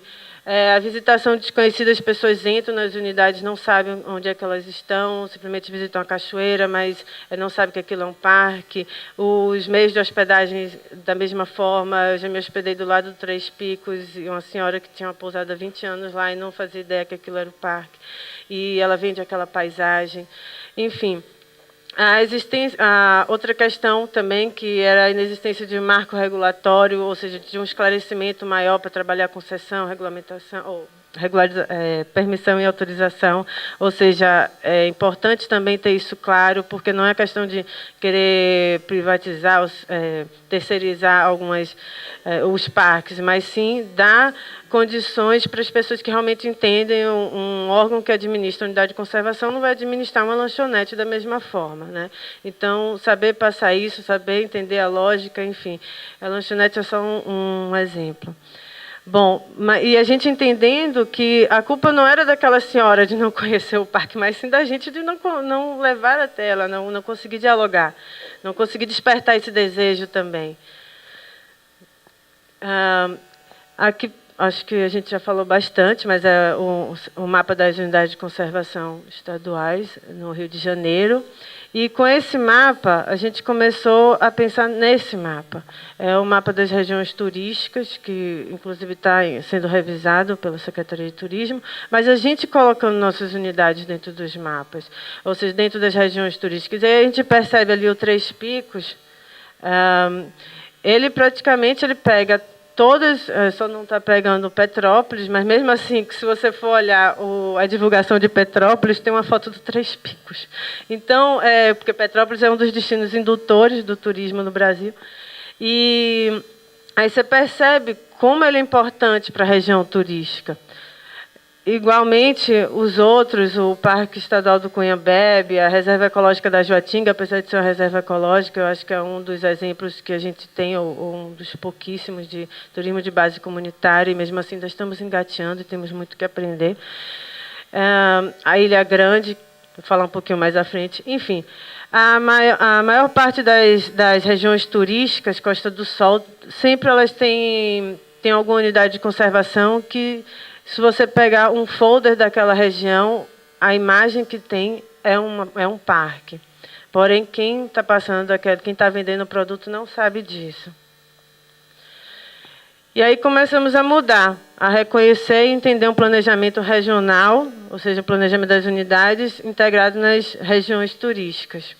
A visitação desconhecida, as pessoas entram nas unidades, não sabem onde é que elas estão, simplesmente visitam a cachoeira, mas não sabem que aquilo é um parque. Os meios de hospedagem, da mesma forma, eu já me hospedei do lado do Três Picos, e uma senhora que tinha uma pousada há 20 anos lá e não fazia ideia que aquilo era o parque. E ela vende aquela paisagem. Enfim, a outra questão também, que era a inexistência de marco regulatório, ou seja, de um esclarecimento maior para trabalhar com concessão, regulamentação, ou permissão e autorização, ou seja, é importante também ter isso claro, porque não é questão de querer privatizar, terceirizar os parques, mas sim dar condições para as pessoas que realmente entendem. Um órgão que administra a unidade de conservação não vai administrar uma lanchonete da mesma forma, né? Então, saber passar isso, saber entender a lógica, enfim, a lanchonete é só um exemplo. Bom, e a gente entendendo que a culpa não era daquela senhora de não conhecer o parque, mas sim da gente de não levar até ela, não conseguir dialogar, não conseguir despertar esse desejo também. Aqui, acho que a gente já falou bastante, mas é o mapa das unidades de conservação estaduais no Rio de Janeiro. E com esse mapa, a gente começou a pensar nesse mapa. É o mapa das regiões turísticas, que inclusive está sendo revisado pela Secretaria de Turismo, mas a gente colocando nossas unidades dentro dos mapas, ou seja, dentro das regiões turísticas. E aí a gente percebe ali o Três Picos, ele praticamente pega todas, só não está pegando Petrópolis, mas mesmo assim, que se você for olhar a divulgação de Petrópolis, tem uma foto do Três Picos. Então, porque Petrópolis é um dos destinos indutores do turismo no Brasil. E aí você percebe como ele é importante para a região turística. Igualmente, os outros, o Parque Estadual do Cunhambebe, a Reserva Ecológica da Joatinga, apesar de ser uma reserva ecológica, eu acho que é um dos exemplos que a gente tem, ou um dos pouquíssimos de turismo de base comunitária, e mesmo assim ainda estamos engateando e temos muito que aprender. A Ilha Grande, vou falar um pouquinho mais à frente. Enfim, a maior parte das regiões turísticas, Costa do Sol, sempre elas têm alguma unidade de conservação que, se você pegar um folder daquela região, a imagem que tem é um parque. Porém, quem está passando, quem está vendendo o produto não sabe disso. E aí começamos a mudar, a reconhecer e entender um planejamento regional, ou seja, o planejamento das unidades integrado nas regiões turísticas.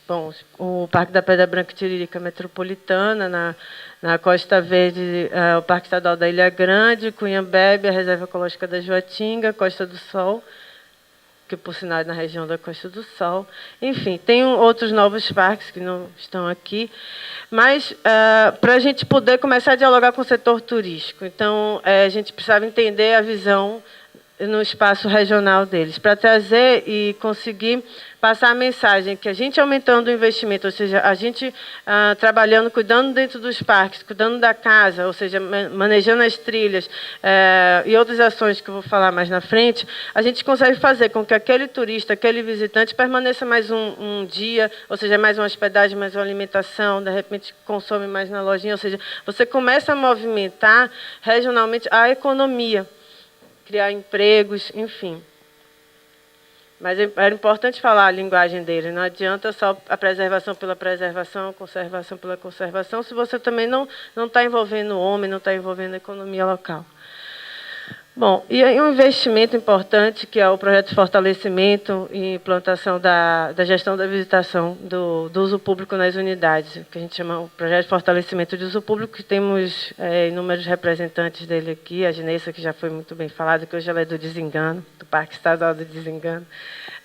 Bom, o Parque da Pedra Branca e Tiririca Metropolitana, na Costa Verde, o Parque Estadual da Ilha Grande, Cunhambebe, a Reserva Ecológica da Joatinga, Costa do Sol, que por sinal é na região da Costa do Sol. Enfim, tem outros novos parques que não estão aqui, mas para a gente poder começar a dialogar com o setor turístico. Então, a gente precisava entender a visão no espaço regional deles, para trazer e conseguir passar a mensagem que a gente aumentando o investimento, ou seja, a gente trabalhando, cuidando dentro dos parques, cuidando da casa, ou seja, manejando as trilhas e outras ações que eu vou falar mais na frente, a gente consegue fazer com que aquele turista, aquele visitante permaneça mais um dia, ou seja, mais uma hospedagem, mais uma alimentação, de repente consome mais na lojinha, ou seja, você começa a movimentar regionalmente a economia, criar empregos, enfim. Mas era importante falar a linguagem dele. Não adianta só a preservação pela preservação, a conservação pela conservação, se você também não está envolvendo o homem, não está envolvendo a economia local. Bom, e aí um investimento importante, que é o projeto de fortalecimento e implantação da gestão da visitação do uso público nas unidades, que a gente chama o projeto de fortalecimento de uso público, que temos inúmeros representantes dele aqui, a Gineissa, que já foi muito bem falada, que hoje ela é do Desengano, do Parque Estadual do Desengano,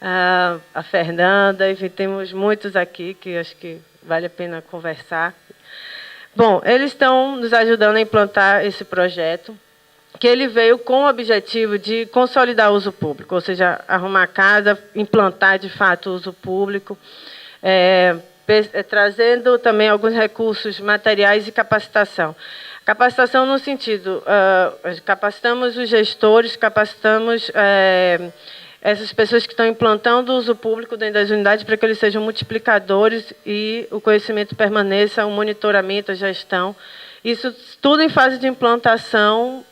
a Fernanda, enfim, temos muitos aqui que acho que vale a pena conversar. Bom, eles estão nos ajudando a implantar esse projeto, que ele veio com o objetivo de consolidar o uso público, ou seja, arrumar a casa, implantar de fato o uso público, trazendo também alguns recursos materiais e capacitação. Capacitação no sentido, capacitamos os gestores, capacitamos essas pessoas que estão implantando o uso público dentro das unidades para que eles sejam multiplicadores e o conhecimento permaneça, o monitoramento, a gestão. Isso tudo em fase de implantação,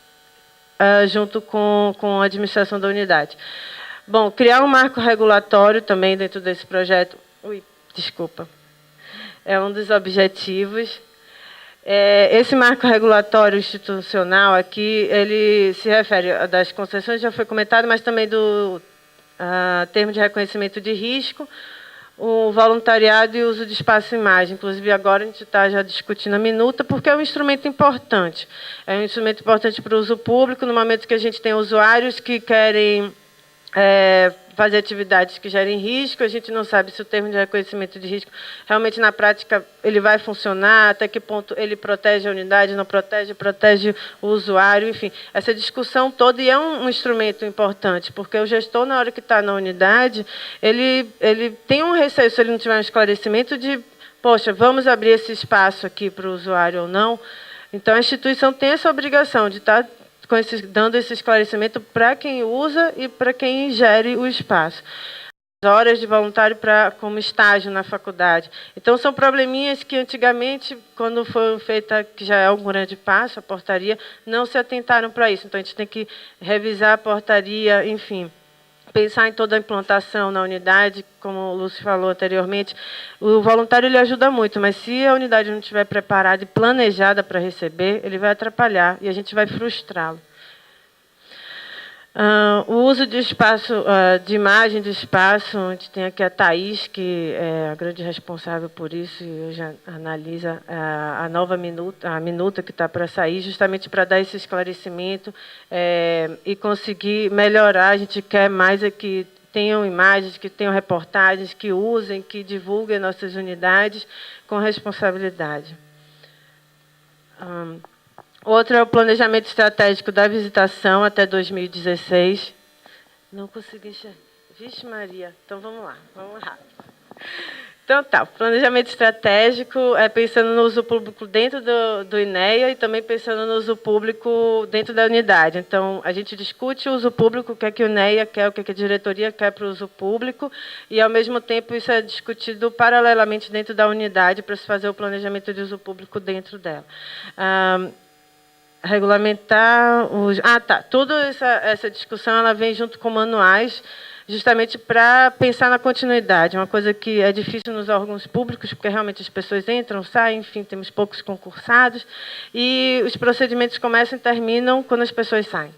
junto com a administração da unidade. Bom, criar um marco regulatório também dentro desse projeto. É um dos objetivos. Esse marco regulatório institucional aqui, ele se refere a das concessões, já foi comentado, mas também do termo de reconhecimento de risco, o voluntariado e o uso de espaço e imagem. Inclusive, agora a gente está já discutindo a minuta, porque é um instrumento importante. É um instrumento importante para o uso público, no momento que a gente tem usuários que querem fazer atividades que gerem risco, a gente não sabe se o termo de reconhecimento de risco realmente, na prática, ele vai funcionar, até que ponto ele protege a unidade, não protege, protege o usuário, enfim. Essa discussão toda, e é um instrumento importante, porque o gestor, na hora que está na unidade, ele tem um receio, se ele não tiver um esclarecimento de, poxa, vamos abrir esse espaço aqui para o usuário ou não. Então, a instituição tem essa obrigação de estar dando esse esclarecimento para quem usa e para quem gere o espaço. Horas de voluntário como estágio na faculdade. Então, são probleminhas que antigamente, quando foi feita, que já é um grande passo, a portaria, não se atentaram para isso. Então, a gente tem que revisar a portaria, enfim, pensar em toda a implantação na unidade, como o Lúcio falou anteriormente. O voluntário ele ajuda muito, mas se a unidade não estiver preparada e planejada para receber, ele vai atrapalhar e a gente vai frustrá-lo. O uso de espaço, de imagem do espaço, a gente tem aqui a Thaís, que é a grande responsável por isso, e hoje analisa a nova minuta que está para sair, justamente para dar esse esclarecimento e conseguir melhorar. A gente quer mais que tenham imagens, que tenham reportagens, que usem, que divulguem nossas unidades com responsabilidade. Outro é o planejamento estratégico da visitação até 2016. Não consegui enxergar. Vixe Maria, então vamos lá, vamos rápido. Então tá, o planejamento estratégico é pensando no uso público dentro do INEA e também pensando no uso público dentro da unidade. Então, a gente discute o uso público, o que é que o INEA quer, o que é que a diretoria quer para o uso público, e, ao mesmo tempo, isso é discutido paralelamente dentro da unidade para se fazer o planejamento de uso público dentro dela. Regulamentar os... Toda essa discussão ela vem junto com manuais, justamente para pensar na continuidade, uma coisa que é difícil nos órgãos públicos, porque realmente as pessoas entram, saem, enfim, temos poucos concursados, e os procedimentos começam e terminam quando as pessoas saem.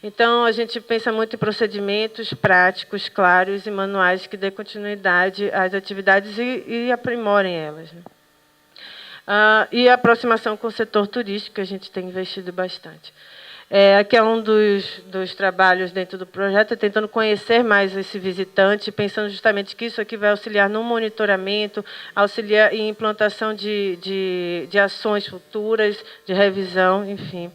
Então, a gente pensa muito em procedimentos práticos, claros e manuais que dê continuidade às atividades e aprimorem elas, né? E a aproximação com o setor turístico, que a gente tem investido bastante. Aqui é um dos trabalhos dentro do projeto, tentando conhecer mais esse visitante, pensando justamente que isso aqui vai auxiliar no monitoramento, auxiliar em implantação de ações futuras, de revisão, enfim.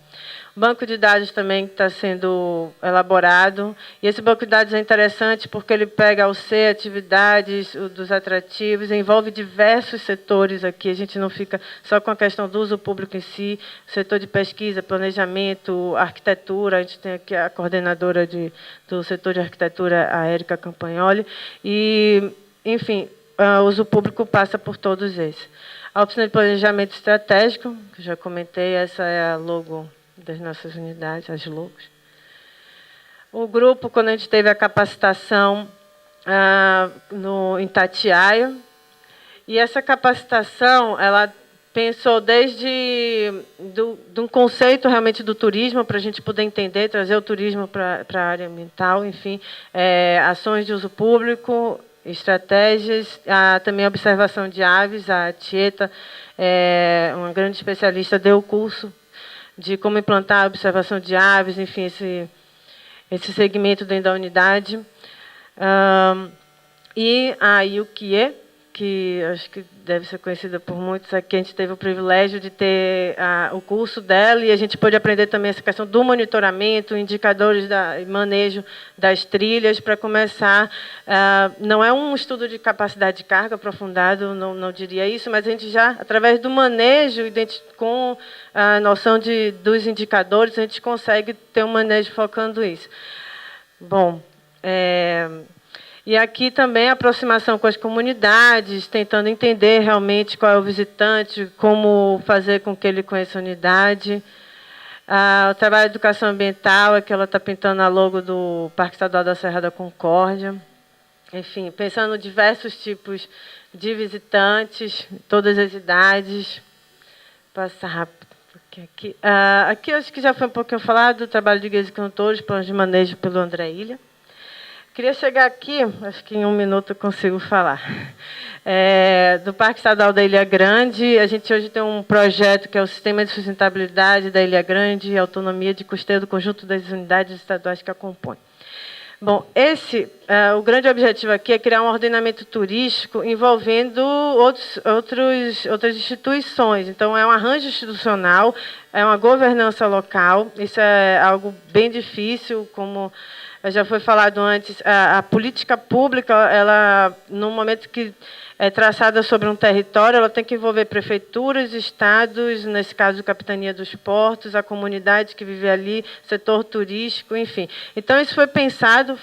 Banco de dados também está sendo elaborado. E esse banco de dados é interessante porque ele pega ao ser atividades dos atrativos, envolve diversos setores aqui. A gente não fica só com a questão do uso público em si, setor de pesquisa, planejamento, arquitetura. A gente tem aqui a coordenadora do setor de arquitetura, a Érica Campagnoli. E, enfim, o uso público passa por todos esses. A oficina de planejamento estratégico, que eu já comentei, essa é a logo das nossas unidades, as logos. O grupo, quando a gente teve a capacitação em Itatiaia, e essa capacitação, ela pensou desde um conceito realmente do turismo, para a gente poder entender, trazer o turismo para a área ambiental, enfim, ações de uso público, estratégias, também a observação de aves. A Tieta, uma grande especialista, deu o curso de como implantar a observação de aves, enfim, esse segmento dentro da unidade. E a Yukie, que acho que deve ser conhecida por muitos aqui, a gente teve o privilégio de ter o curso dela, e a gente pôde aprender também essa questão do monitoramento, indicadores e manejo das trilhas, para começar. Não é um estudo de capacidade de carga aprofundado, não diria isso, mas a gente já, através do manejo, com a noção dos indicadores, a gente consegue ter um manejo focando isso. Bom, E aqui também a aproximação com as comunidades, tentando entender realmente qual é o visitante, como fazer com que ele conheça a unidade. O trabalho de educação ambiental, é que ela está pintando a logo do Parque Estadual da Serra da Concórdia. Enfim, pensando em diversos tipos de visitantes, todas as idades. Passar rápido. Aqui acho que já foi um pouquinho falado do trabalho de guias e cantores, planos de manejo pelo André Ilha. Queria chegar aqui, acho que em 1 minuto eu consigo falar, do Parque Estadual da Ilha Grande. A gente hoje tem um projeto que é o Sistema de Sustentabilidade da Ilha Grande e Autonomia de Custeio do conjunto das unidades estaduais que a compõem. Bom, o grande objetivo aqui é criar um ordenamento turístico envolvendo outras instituições. Então, é um arranjo institucional, é uma governança local. Isso é algo bem difícil, como já foi falado antes. A política pública, ela, no momento que é traçada sobre um território, ela tem que envolver prefeituras, estados, nesse caso, Capitania dos Portos, a comunidade que vive ali, setor turístico, enfim. Então, isso foi pensado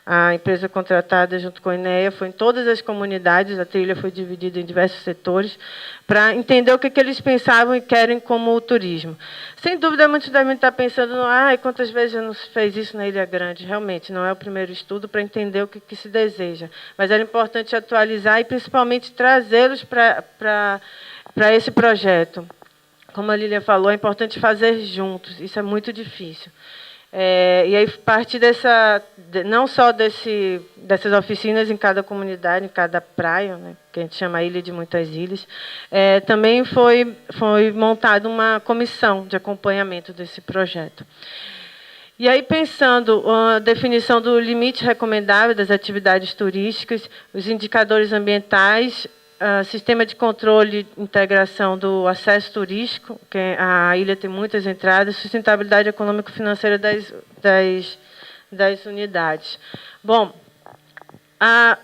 a empresa contratada junto com a INEA foi em todas as comunidades, a trilha foi dividida em diversos setores, para entender o que eles pensavam e querem como o turismo. Sem dúvida, muitos devem estar pensando, quantas vezes já não se fez isso na Ilha Grande? Realmente, não é o primeiro estudo para entender o que se deseja. Mas era importante atualizar e, principalmente, trazê-los para esse projeto. Como a Lília falou, é importante fazer juntos, isso é muito difícil. E aí, a partir não só dessas oficinas em cada comunidade, em cada praia, né, que a gente chama Ilha de Muitas Ilhas, também foi montada uma comissão de acompanhamento desse projeto. E aí, pensando a definição do limite recomendável das atividades turísticas, os indicadores ambientais, sistema de controle e integração do acesso turístico, que a ilha tem muitas entradas, sustentabilidade econômico-financeira das unidades. Bom,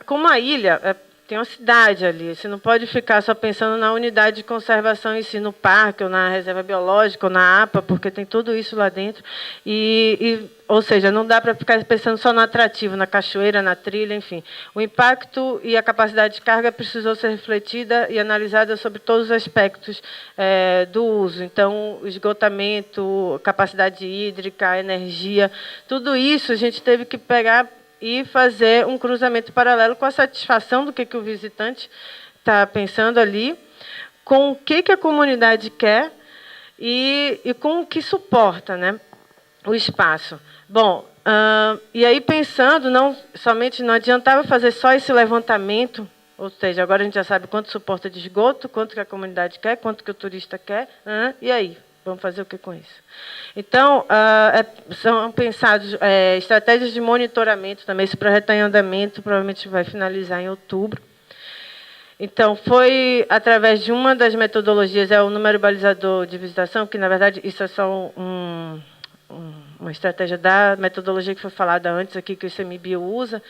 como a ilha tem uma cidade ali, você não pode ficar só pensando na unidade de conservação em si, no parque, ou na reserva biológica, ou na APA, porque tem tudo isso lá dentro. Ou seja, não dá para ficar pensando só no atrativo, na cachoeira, na trilha, enfim. O impacto e a capacidade de carga precisou ser refletida e analisada sobre todos os aspectos do uso. Então, o esgotamento, capacidade hídrica, energia, tudo isso a gente teve que pegar e fazer um cruzamento paralelo com a satisfação do que o visitante está pensando ali, com o que a comunidade quer e com o que suporta, né, o espaço. Bom, e aí pensando, não adiantava fazer só esse levantamento, ou seja, agora a gente já sabe quanto suporta de esgoto, quanto que a comunidade quer, quanto que o turista quer, e aí? Vamos fazer o que com isso? Então, são pensados estratégias de monitoramento também. Esse projeto está em andamento, provavelmente vai finalizar em outubro. Então, foi através de uma das metodologias, o número balizador de visitação, que, na verdade, isso é só uma estratégia da metodologia que foi falada antes aqui, que o ICMBio usa,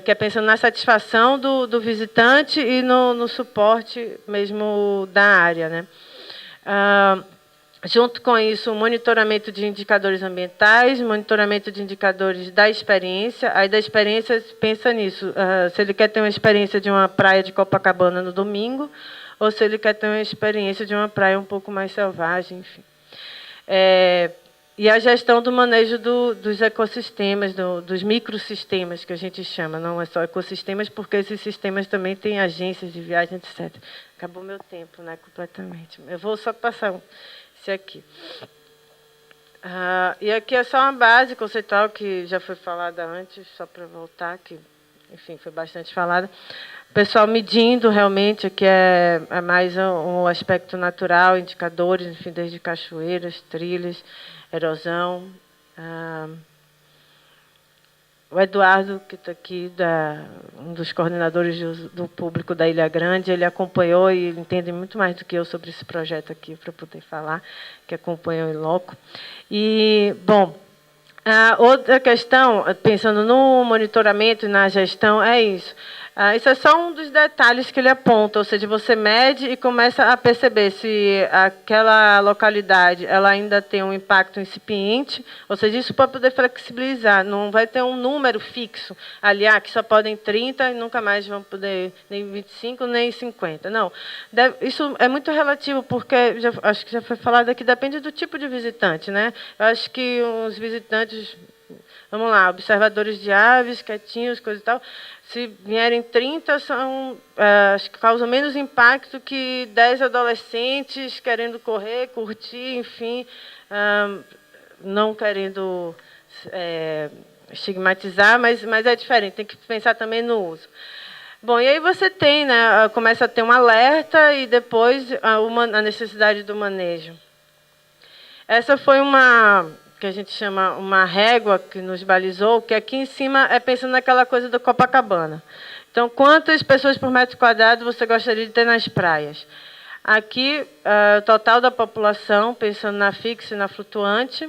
que é pensando na satisfação do visitante e no suporte mesmo da área, né? Junto com isso, o monitoramento de indicadores ambientais, monitoramento de indicadores da experiência. Aí, da experiência, pensa nisso. Se ele quer ter uma experiência de uma praia de Copacabana no domingo, ou se ele quer ter uma experiência de uma praia um pouco mais selvagem, enfim. E a gestão do manejo dos ecossistemas, dos microsistemas, que a gente chama. Não é só ecossistemas, porque esses sistemas também têm agências de viagem, etc. Acabou meu tempo, né, completamente. Eu vou só passar esse aqui. E aqui é só uma base conceitual que já foi falada antes, só para voltar, que, enfim, foi bastante falada. O pessoal medindo, realmente, aqui é mais um aspecto natural, indicadores, enfim, desde cachoeiras, trilhas, erosão. O Eduardo, que está aqui, um dos coordenadores do público da Ilha Grande, ele acompanhou e entende muito mais do que eu sobre esse projeto aqui, para poder falar, que acompanhou em loco. E, bom, outra questão, pensando no monitoramento e na gestão, é isso. Isso é só um dos detalhes que ele aponta, ou seja, você mede e começa a perceber se aquela localidade ela ainda tem um impacto incipiente, ou seja, isso para poder flexibilizar, não vai ter um número fixo ali, que só podem 30 e nunca mais vão poder nem 25 nem 50. Não, isso é muito relativo, porque acho que já foi falado aqui, depende do tipo de visitante, né? Eu acho que os visitantes, vamos lá, observadores de aves, quietinhos, coisa e tal, se vierem 30, acho que causam menos impacto que 10 adolescentes querendo correr, curtir, enfim, não querendo estigmatizar, mas é diferente, tem que pensar também no uso. Bom, e aí você tem, né, começa a ter um alerta e depois a necessidade do manejo. Essa foi que a gente chama uma régua que nos balizou, que aqui em cima é pensando naquela coisa do Copacabana. Então, quantas pessoas por metro quadrado você gostaria de ter nas praias? Aqui, o total da população, pensando na fixa e na flutuante,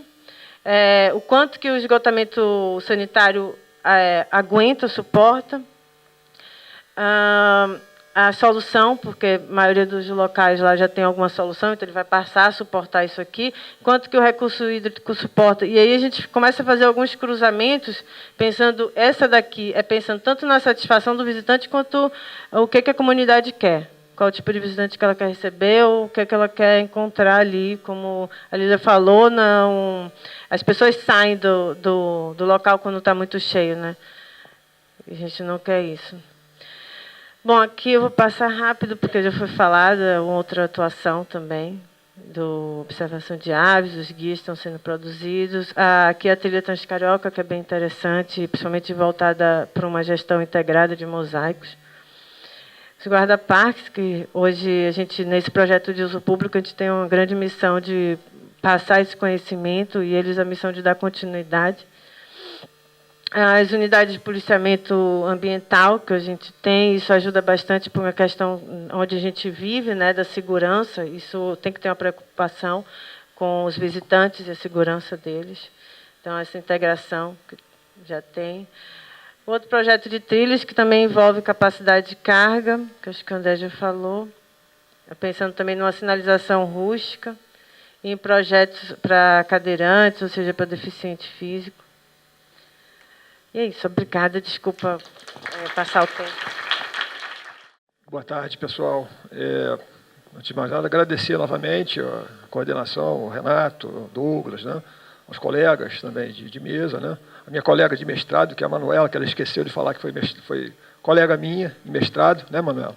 o quanto que o esgotamento sanitário aguenta, suporta, a solução, porque a maioria dos locais lá já tem alguma solução, então ele vai passar a suportar isso aqui, quanto que o recurso hídrico suporta. E aí a gente começa a fazer alguns cruzamentos, pensando, essa daqui pensando tanto na satisfação do visitante, quanto o que a comunidade quer. Qual o tipo de visitante que ela quer receber, ou o que ela quer encontrar ali, como a Lídia falou, as pessoas saem do local quando está muito cheio, né? A gente não quer isso. Bom, aqui eu vou passar rápido, porque já foi falada outra atuação também, do observação de aves, os guias estão sendo produzidos. Aqui a trilha Transcarioca, que é bem interessante, principalmente voltada para uma gestão integrada de mosaicos. Os guarda-parques, que hoje a gente, nesse projeto de uso público, a gente tem uma grande missão de passar esse conhecimento e eles a missão de dar continuidade. As unidades de policiamento ambiental que a gente tem, isso ajuda bastante para uma questão onde a gente vive, né, da segurança. Isso tem que ter uma preocupação com os visitantes e a segurança deles. Então, essa integração que já tem. Outro projeto de trilhas que também envolve capacidade de carga, que acho que o André já falou. Pensando também numa sinalização rústica, em projetos para cadeirantes, ou seja, para deficiente físico. E é isso, obrigada, desculpa passar o tempo. Boa tarde, pessoal. Antes de mais nada, agradecer novamente a coordenação, o Renato, o Douglas, né, os colegas também de mesa, né, a minha colega de mestrado, que é a Manuela, que ela esqueceu de falar que foi colega minha de mestrado, né, Manuela?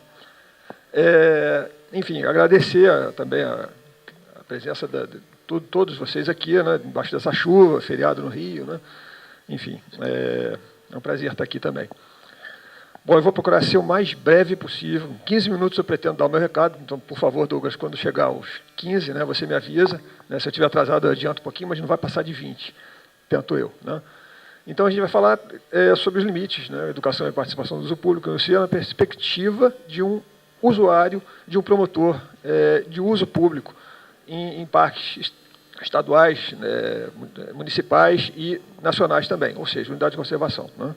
Enfim, agradecer também a presença de todos vocês aqui, né, embaixo dessa chuva, feriado no Rio, né? Enfim, é um prazer estar aqui também. Bom, eu vou procurar ser o mais breve possível. Em 15 minutos eu pretendo dar o meu recado, então, por favor, Douglas, quando chegar aos 15, né, você me avisa. Né, se eu estiver atrasado, eu adianto um pouquinho, mas não vai passar de 20, tento eu. Né? Então, a gente vai falar sobre os limites, né, educação e participação do uso público, na perspectiva de um usuário, de um promotor de uso público em parques estaduais, municipais e nacionais também, ou seja, unidade de conservação. Né?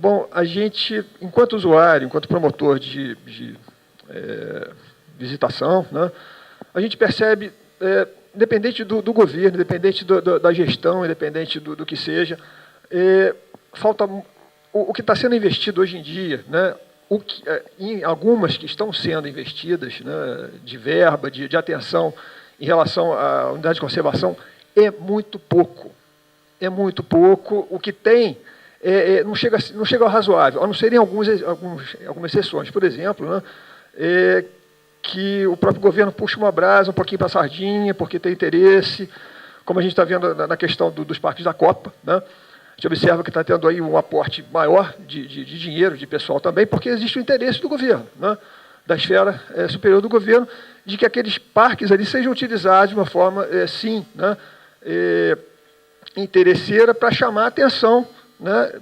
Bom, a gente, enquanto usuário, enquanto promotor de visitação, né, a gente percebe, independente do governo, independente da gestão, independente do que seja, falta o que está sendo investido hoje em dia, né, em algumas que estão sendo investidas, né, de verba, de atenção, em relação à unidade de conservação, é muito pouco. É muito pouco. O que tem não chega ao razoável, a não serem algumas exceções. Por exemplo, né, que o próprio governo puxa uma brasa um pouquinho para a sardinha, porque tem interesse, como a gente está vendo na questão dos parques da Copa. Né? A gente observa que está tendo aí um aporte maior de dinheiro, de pessoal também, porque existe o interesse do governo, né, da esfera superior do governo, de que aqueles parques ali sejam utilizados de uma forma, sim, né, interesseira para chamar a atenção, né,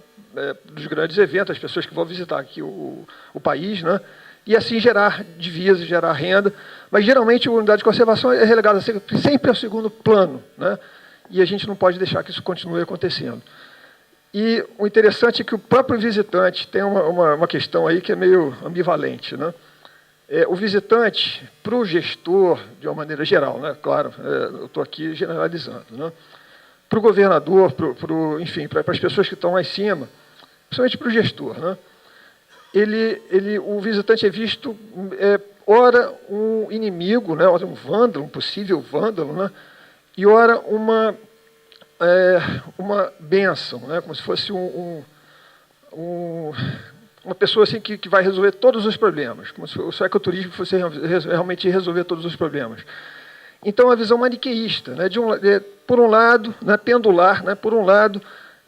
dos grandes eventos, as pessoas que vão visitar aqui o país, né, e assim gerar divisas, gerar renda. Mas, geralmente, a unidade de conservação é relegada sempre ao segundo plano, né, e a gente não pode deixar que isso continue acontecendo. E o interessante é que o próprio visitante tem uma questão aí que é meio ambivalente, né? O visitante, para o gestor, de uma maneira geral, né? Claro, eu estou aqui generalizando, né? Para o governador, enfim, para as pessoas que estão lá em cima, principalmente para o gestor, né? O visitante é visto, ora um inimigo, né? Ora um vândalo, um possível vândalo, né? E ora uma bênção, né? Como se fosse uma pessoa assim, que vai resolver todos os problemas, como se o ecoturismo fosse realmente resolver todos os problemas. Então, a visão maniqueísta, né? Por um lado, né, pendular, né? Por um lado,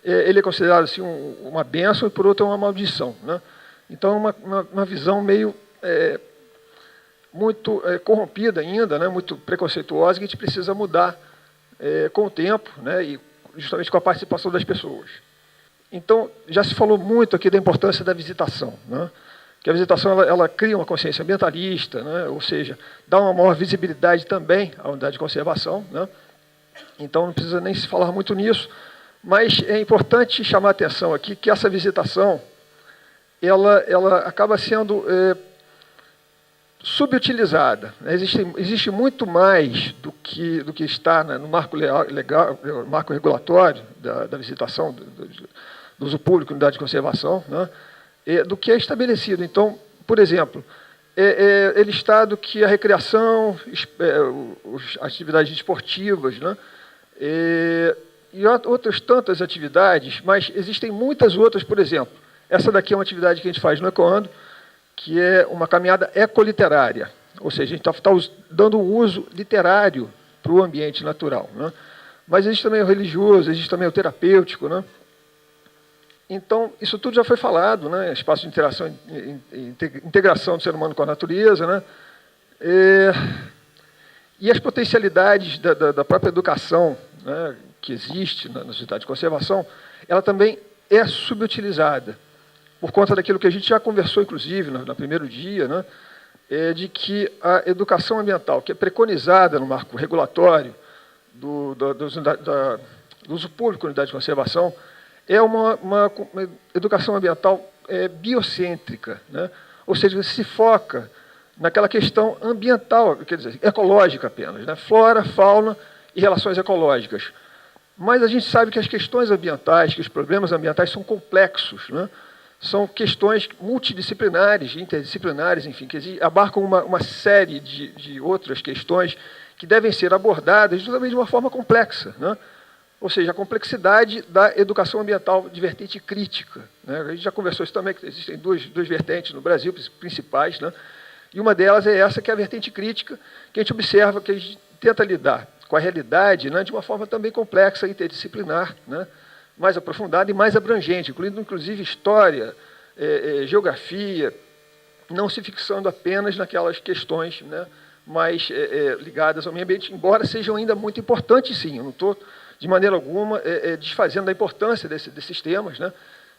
ele é considerado assim, uma bênção, e por outro, uma maldição, né? Então, uma visão meio muito corrompida ainda, né? Muito preconceituosa, que a gente precisa mudar com o tempo, né? E justamente com a participação das pessoas. Então, já se falou muito aqui da importância da visitação, né? Que a visitação ela cria uma consciência ambientalista, né? Ou seja, dá uma maior visibilidade também à unidade de conservação, né? Então, não precisa nem se falar muito nisso, mas é importante chamar a atenção aqui que essa visitação ela acaba sendo subutilizada, né? Existe muito mais do que está, né, no marco legal, marco regulatório da visitação do uso público, unidade de conservação, né, do que é estabelecido. Então, por exemplo, é listado que a recreação, as atividades esportivas, né, e outras tantas atividades, mas existem muitas outras, por exemplo, essa daqui é uma atividade que a gente faz no Ecoando, que é uma caminhada ecoliterária, ou seja, a gente está dando um uso literário para o ambiente natural, né? Mas existe também o religioso, existe também o terapêutico, né? Então, isso tudo já foi falado, né? Espaço de interação, integração do ser humano com a natureza, né? E as potencialidades da própria educação, né, que existe na sociedade de conservação, ela também é subutilizada, por conta daquilo que a gente já conversou, inclusive, no primeiro dia, né, de que a educação ambiental, que é preconizada no marco regulatório do uso público da unidade de conservação, é uma educação ambiental biocêntrica, né? Ou seja, se foca naquela questão ambiental, quer dizer, ecológica apenas, né? Flora, fauna e relações ecológicas. Mas a gente sabe que as questões ambientais, que os problemas ambientais são complexos, né? São questões multidisciplinares, interdisciplinares, enfim, que abarcam uma série de outras questões que devem ser abordadas justamente de uma forma complexa, né? Ou seja, a complexidade da educação ambiental de vertente crítica, né? A gente já conversou isso também, que existem duas vertentes no Brasil, principais, né? E uma delas é essa, que é a vertente crítica, que a gente observa, que a gente tenta lidar com a realidade, né, de uma forma também complexa, interdisciplinar, né, mais aprofundada e mais abrangente, incluindo, inclusive, história, geografia, não se fixando apenas naquelas questões, né, mais ligadas ao meio ambiente, embora sejam ainda muito importantes, sim. Eu não estou, de maneira alguma, desfazendo a importância desses temas, né.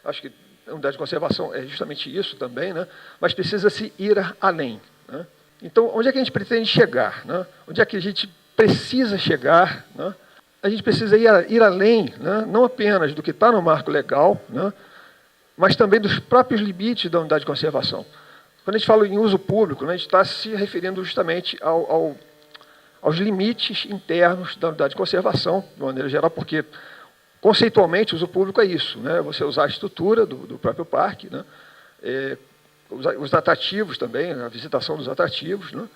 Acho que a unidade de conservação é justamente isso também, né, mas precisa-se ir além, né. Então, onde é que a gente pretende chegar, né? Onde é que a gente precisa chegar, né? A gente precisa ir além, né? Não apenas do que está no marco legal, né? Mas também dos próprios limites da unidade de conservação. Quando a gente fala em uso público, né, a gente está se referindo justamente aos limites internos da unidade de conservação, de maneira geral, porque conceitualmente o uso público é isso, né? Você usar a estrutura do próprio parque, né? Os atrativos também, a visitação dos atrativos, né?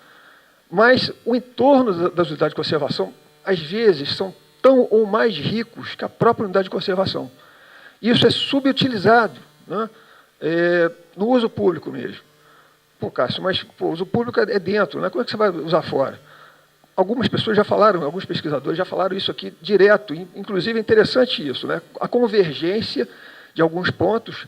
Mas o entorno das unidades de conservação, às vezes, são tão ou mais ricos que a própria unidade de conservação. Isso é subutilizado, né, no uso público mesmo. Pô, Cássio, mas o uso público é dentro, né? Como é que você vai usar fora? Algumas pessoas já falaram, alguns pesquisadores já falaram isso aqui direto, inclusive é interessante isso, né? A convergência de alguns pontos,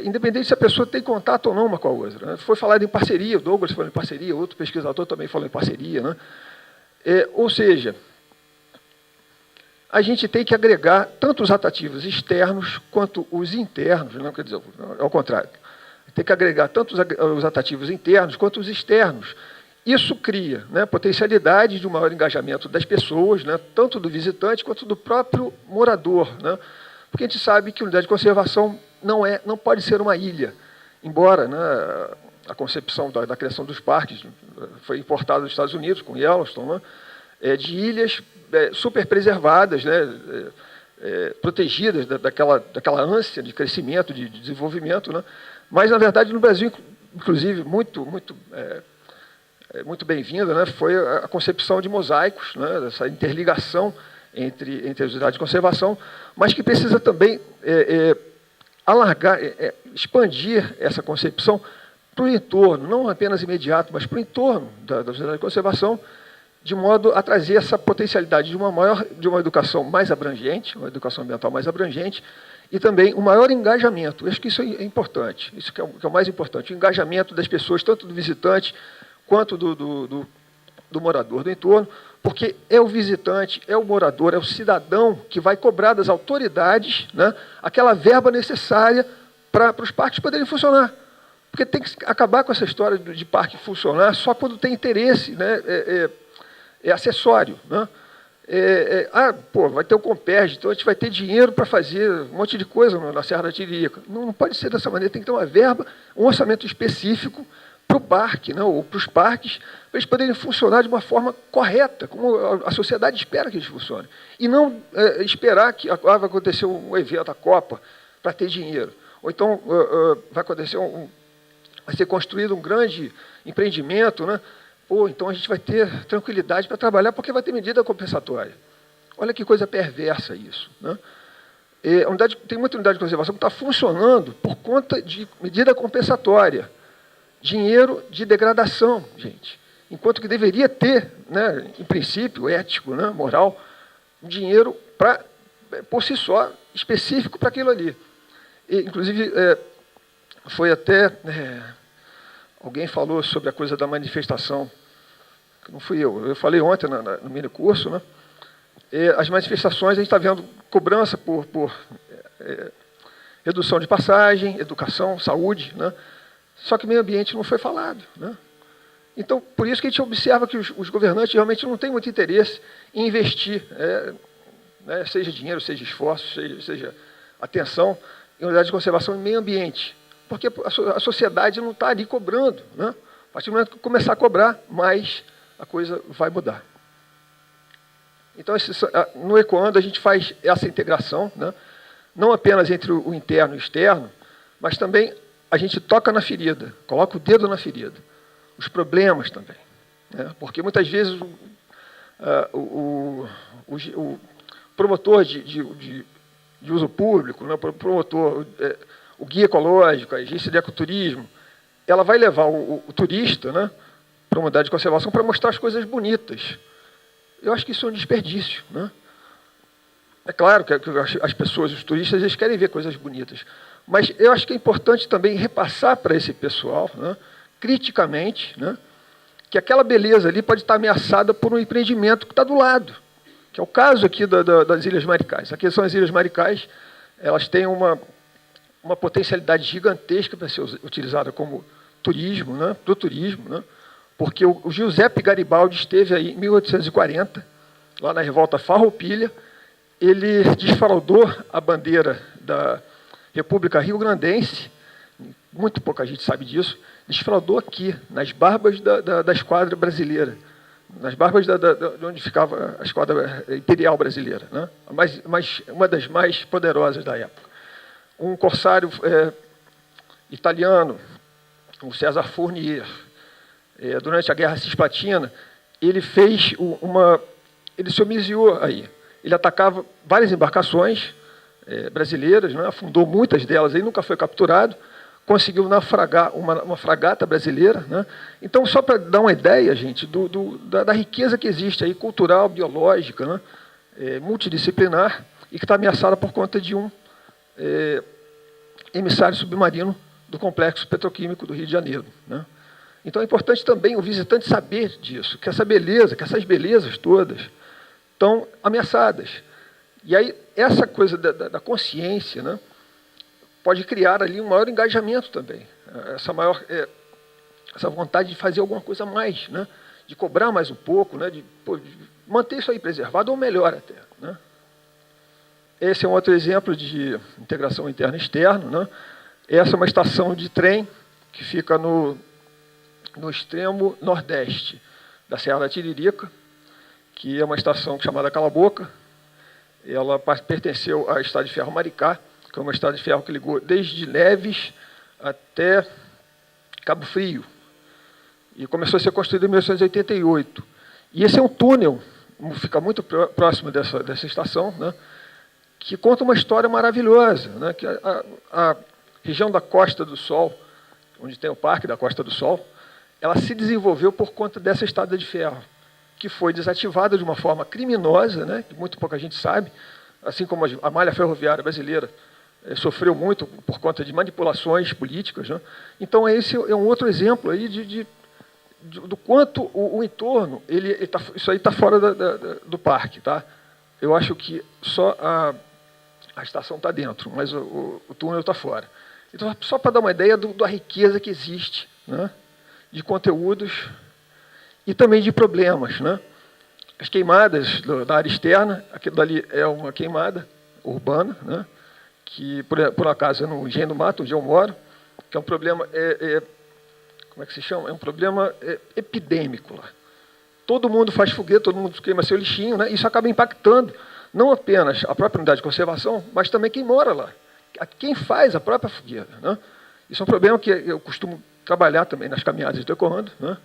independente se a pessoa tem contato ou não uma com a outra, né? Foi falado em parceria, o Douglas falou em parceria, outro pesquisador também falou em parceria, né? Ou seja, a gente tem que agregar tanto os atrativos externos quanto os internos, não quer dizer, ao contrário. Tem que agregar tanto os atrativos internos quanto os externos. Isso cria, né, potencialidade de um maior engajamento das pessoas, né, tanto do visitante quanto do próprio morador, né, porque a gente sabe que unidade de conservação não pode ser uma ilha, embora, né, a concepção da criação dos parques foi importada dos Estados Unidos, com Yellowstone, né, de ilhas super preservadas, né, protegidas daquela ânsia de crescimento, de desenvolvimento, né, mas, na verdade, no Brasil, inclusive, muito bem-vinda, né, foi a concepção de mosaicos, né, essa interligação entre as unidades de conservação, mas que precisa também alargar, expandir essa concepção para o entorno, não apenas imediato, mas para o entorno das unidades de conservação, de modo a trazer essa potencialidade de uma educação mais abrangente, uma educação ambiental mais abrangente, e também um maior engajamento. Eu acho que isso é importante, isso que é o mais importante, o engajamento das pessoas, tanto do visitante quanto do morador do entorno, porque é o visitante, é o morador, é o cidadão que vai cobrar das autoridades, né, aquela verba necessária para os parques poderem funcionar. Porque tem que acabar com essa história de parque funcionar só quando tem interesse, né, acessório, né? Vai ter o Comperj, então a gente vai ter dinheiro para fazer um monte de coisa na Serra da Tiririca. Não pode ser dessa maneira, tem que ter uma verba, um orçamento específico para o parque, né, ou para os parques, para eles poderem funcionar de uma forma correta, como a sociedade espera que eles funcionem. E não esperar que vai acontecer um evento, a Copa, para ter dinheiro. Ou então vai ser construído um grande empreendimento, né? Então a gente vai ter tranquilidade para trabalhar, porque vai ter medida compensatória. Olha que coisa perversa isso, né? Tem muita unidade de conservação que está funcionando por conta de medida compensatória. Dinheiro de degradação, gente. Enquanto que deveria ter, né, em princípio, ético, né, moral, dinheiro por si só, específico para aquilo ali. Inclusive, foi até... alguém falou sobre a coisa da manifestação, que não fui eu falei ontem no mini curso, né? As manifestações, a gente está vendo cobrança por redução de passagem, educação, saúde, né? Só que meio ambiente não foi falado, né? Então, por isso que a gente observa que os governantes realmente não têm muito interesse em investir, né, seja dinheiro, seja esforço, seja atenção, em unidades de conservação e meio ambiente. Porque a sociedade não está ali cobrando, né? A partir do momento que começar a cobrar, mais a coisa vai mudar. Então, no Ecoando, a gente faz essa integração, né? Não apenas entre o interno e o externo, mas também a gente toca na ferida, coloca o dedo na ferida. Os problemas também, né? Porque muitas vezes o promotor de uso público, né? O guia ecológico, a agência de ecoturismo, ela vai levar o turista, né, para uma unidade de conservação para mostrar as coisas bonitas. Eu acho que isso é um desperdício, né? É claro que as pessoas, os turistas, eles querem ver coisas bonitas. Mas eu acho que é importante também repassar para esse pessoal, né, criticamente, né, que aquela beleza ali pode estar ameaçada por um empreendimento que está do lado, que é o caso aqui das Ilhas Maricais. Aqui são as Ilhas Maricais, elas têm uma potencialidade gigantesca para ser utilizada como turismo, né, para o turismo, né, porque o Giuseppe Garibaldi esteve aí em 1840, lá na Revolta Farroupilha, ele desfraudou a bandeira da República Rio-Grandense, muito pouca gente sabe disso, desfraudou aqui, nas barbas da esquadra brasileira, nas barbas de onde ficava a esquadra imperial brasileira, né, uma das mais poderosas da época. Um corsário italiano, o César Fournier, durante a Guerra Cisplatina, ele se homiziou aí. Ele atacava várias embarcações brasileiras, né, afundou muitas delas, aí nunca foi capturado, conseguiu naufragar uma fragata brasileira, né? Então, só para dar uma ideia, gente, da riqueza que existe aí, cultural, biológica, né, multidisciplinar, e que está ameaçada por conta de um emissário submarino do complexo petroquímico do Rio de Janeiro, né? Então é importante também o visitante saber disso, que essa beleza, que essas belezas todas estão ameaçadas. E aí essa coisa da consciência, né, pode criar ali um maior engajamento também, essa vontade de fazer alguma coisa a mais, né, de cobrar mais um pouco, né, de manter isso aí preservado ou melhor até, né? esse é um outro exemplo de integração interna e externa, né? Essa é uma estação de trem que fica no extremo nordeste da Serra da Tiririca, que é uma estação chamada Cala Boca. Ela pertenceu à Estrada de Ferro Maricá, que é uma estrada de ferro que ligou desde Neves até Cabo Frio. E começou a ser construída em 1988. E esse é um túnel, fica muito próximo dessa estação, né, que conta uma história maravilhosa, né, que a região da Costa do Sol, onde tem o Parque da Costa do Sol, ela se desenvolveu por conta dessa estrada de ferro, que foi desativada de uma forma criminosa, né, que muito pouca gente sabe, assim como a malha ferroviária brasileira sofreu muito por conta de manipulações políticas, né? Então, esse é um outro exemplo aí do quanto o entorno, isso aí está fora do parque. Tá? Eu acho que só a estação está dentro, mas o túnel está fora. Então, só para dar uma ideia da riqueza que existe, né, de conteúdos e também de problemas. Né? As queimadas da área externa, aquilo dali é uma queimada urbana, né, que, por acaso, é no Engenho do Mato, onde eu moro, que é um problema, como é que se chama? É um problema epidêmico lá. Todo mundo faz foguete, todo mundo queima seu lixinho, né? Isso acaba impactando não apenas a própria unidade de conservação, mas também quem mora lá, quem faz a própria fogueira. Né? Isso é um problema que eu costumo trabalhar também nas caminhadas do Ecoando. Né?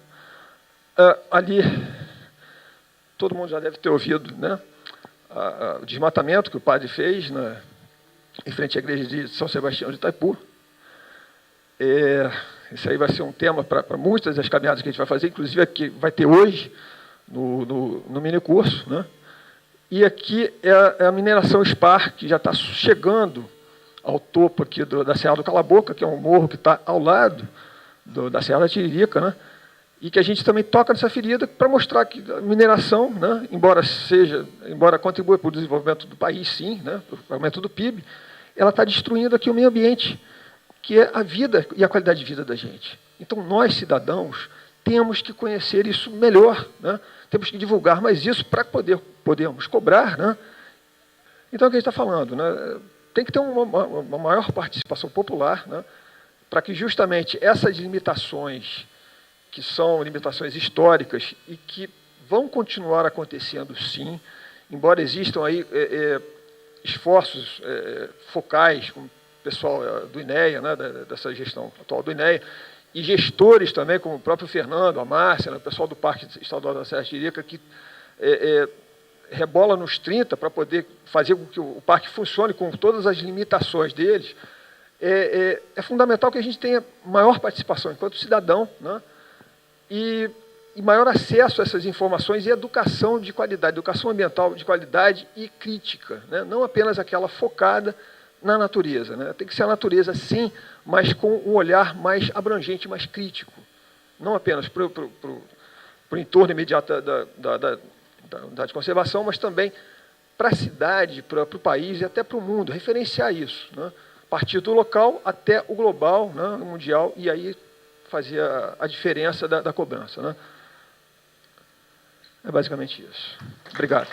Ali, todo mundo já deve ter ouvido, né, o desmatamento que o padre fez em frente à igreja de São Sebastião de Itaipu. Isso aí vai ser um tema para muitas das caminhadas que a gente vai fazer, inclusive a que vai ter hoje no minicurso. Né? E aqui é a mineração SPAR, que já está chegando ao topo aqui da Serra do Cala Boca, que é um morro que está ao lado da Serra da Tiririca, né? E que a gente também toca nessa ferida para mostrar que a mineração, né, embora contribua para o desenvolvimento do país, sim, né, para o aumento do PIB, ela está destruindo aqui o meio ambiente, que é a vida e a qualidade de vida da gente. Então, nós, cidadãos, temos que conhecer isso melhor, né? Temos que divulgar mais isso para podermos cobrar. Né? Então, é o que a gente está falando. Né? Tem que ter uma maior participação popular, né, para que justamente essas limitações, que são limitações históricas e que vão continuar acontecendo, sim, embora existam aí esforços focais, com o pessoal do INEA, né, dessa gestão atual do INEA, e gestores também, como o próprio Fernando, a Márcia, né, o pessoal do Parque Estadual da Serra da Tiririca, que rebola nos 30 para poder fazer com que o parque funcione com todas as limitações deles. É fundamental que a gente tenha maior participação enquanto cidadão, né, e maior acesso a essas informações e educação de qualidade, educação ambiental de qualidade e crítica, né? Não apenas aquela focada na natureza. Né? Tem que ser a natureza, sim, mas com um olhar mais abrangente, mais crítico. Não apenas para o entorno imediato da unidade de conservação, mas também para a cidade, para o país e até para o mundo, referenciar isso. Né? A partir do local até o global, né, o mundial, e aí fazer a diferença da cobrança. Né? É basicamente isso. Obrigado.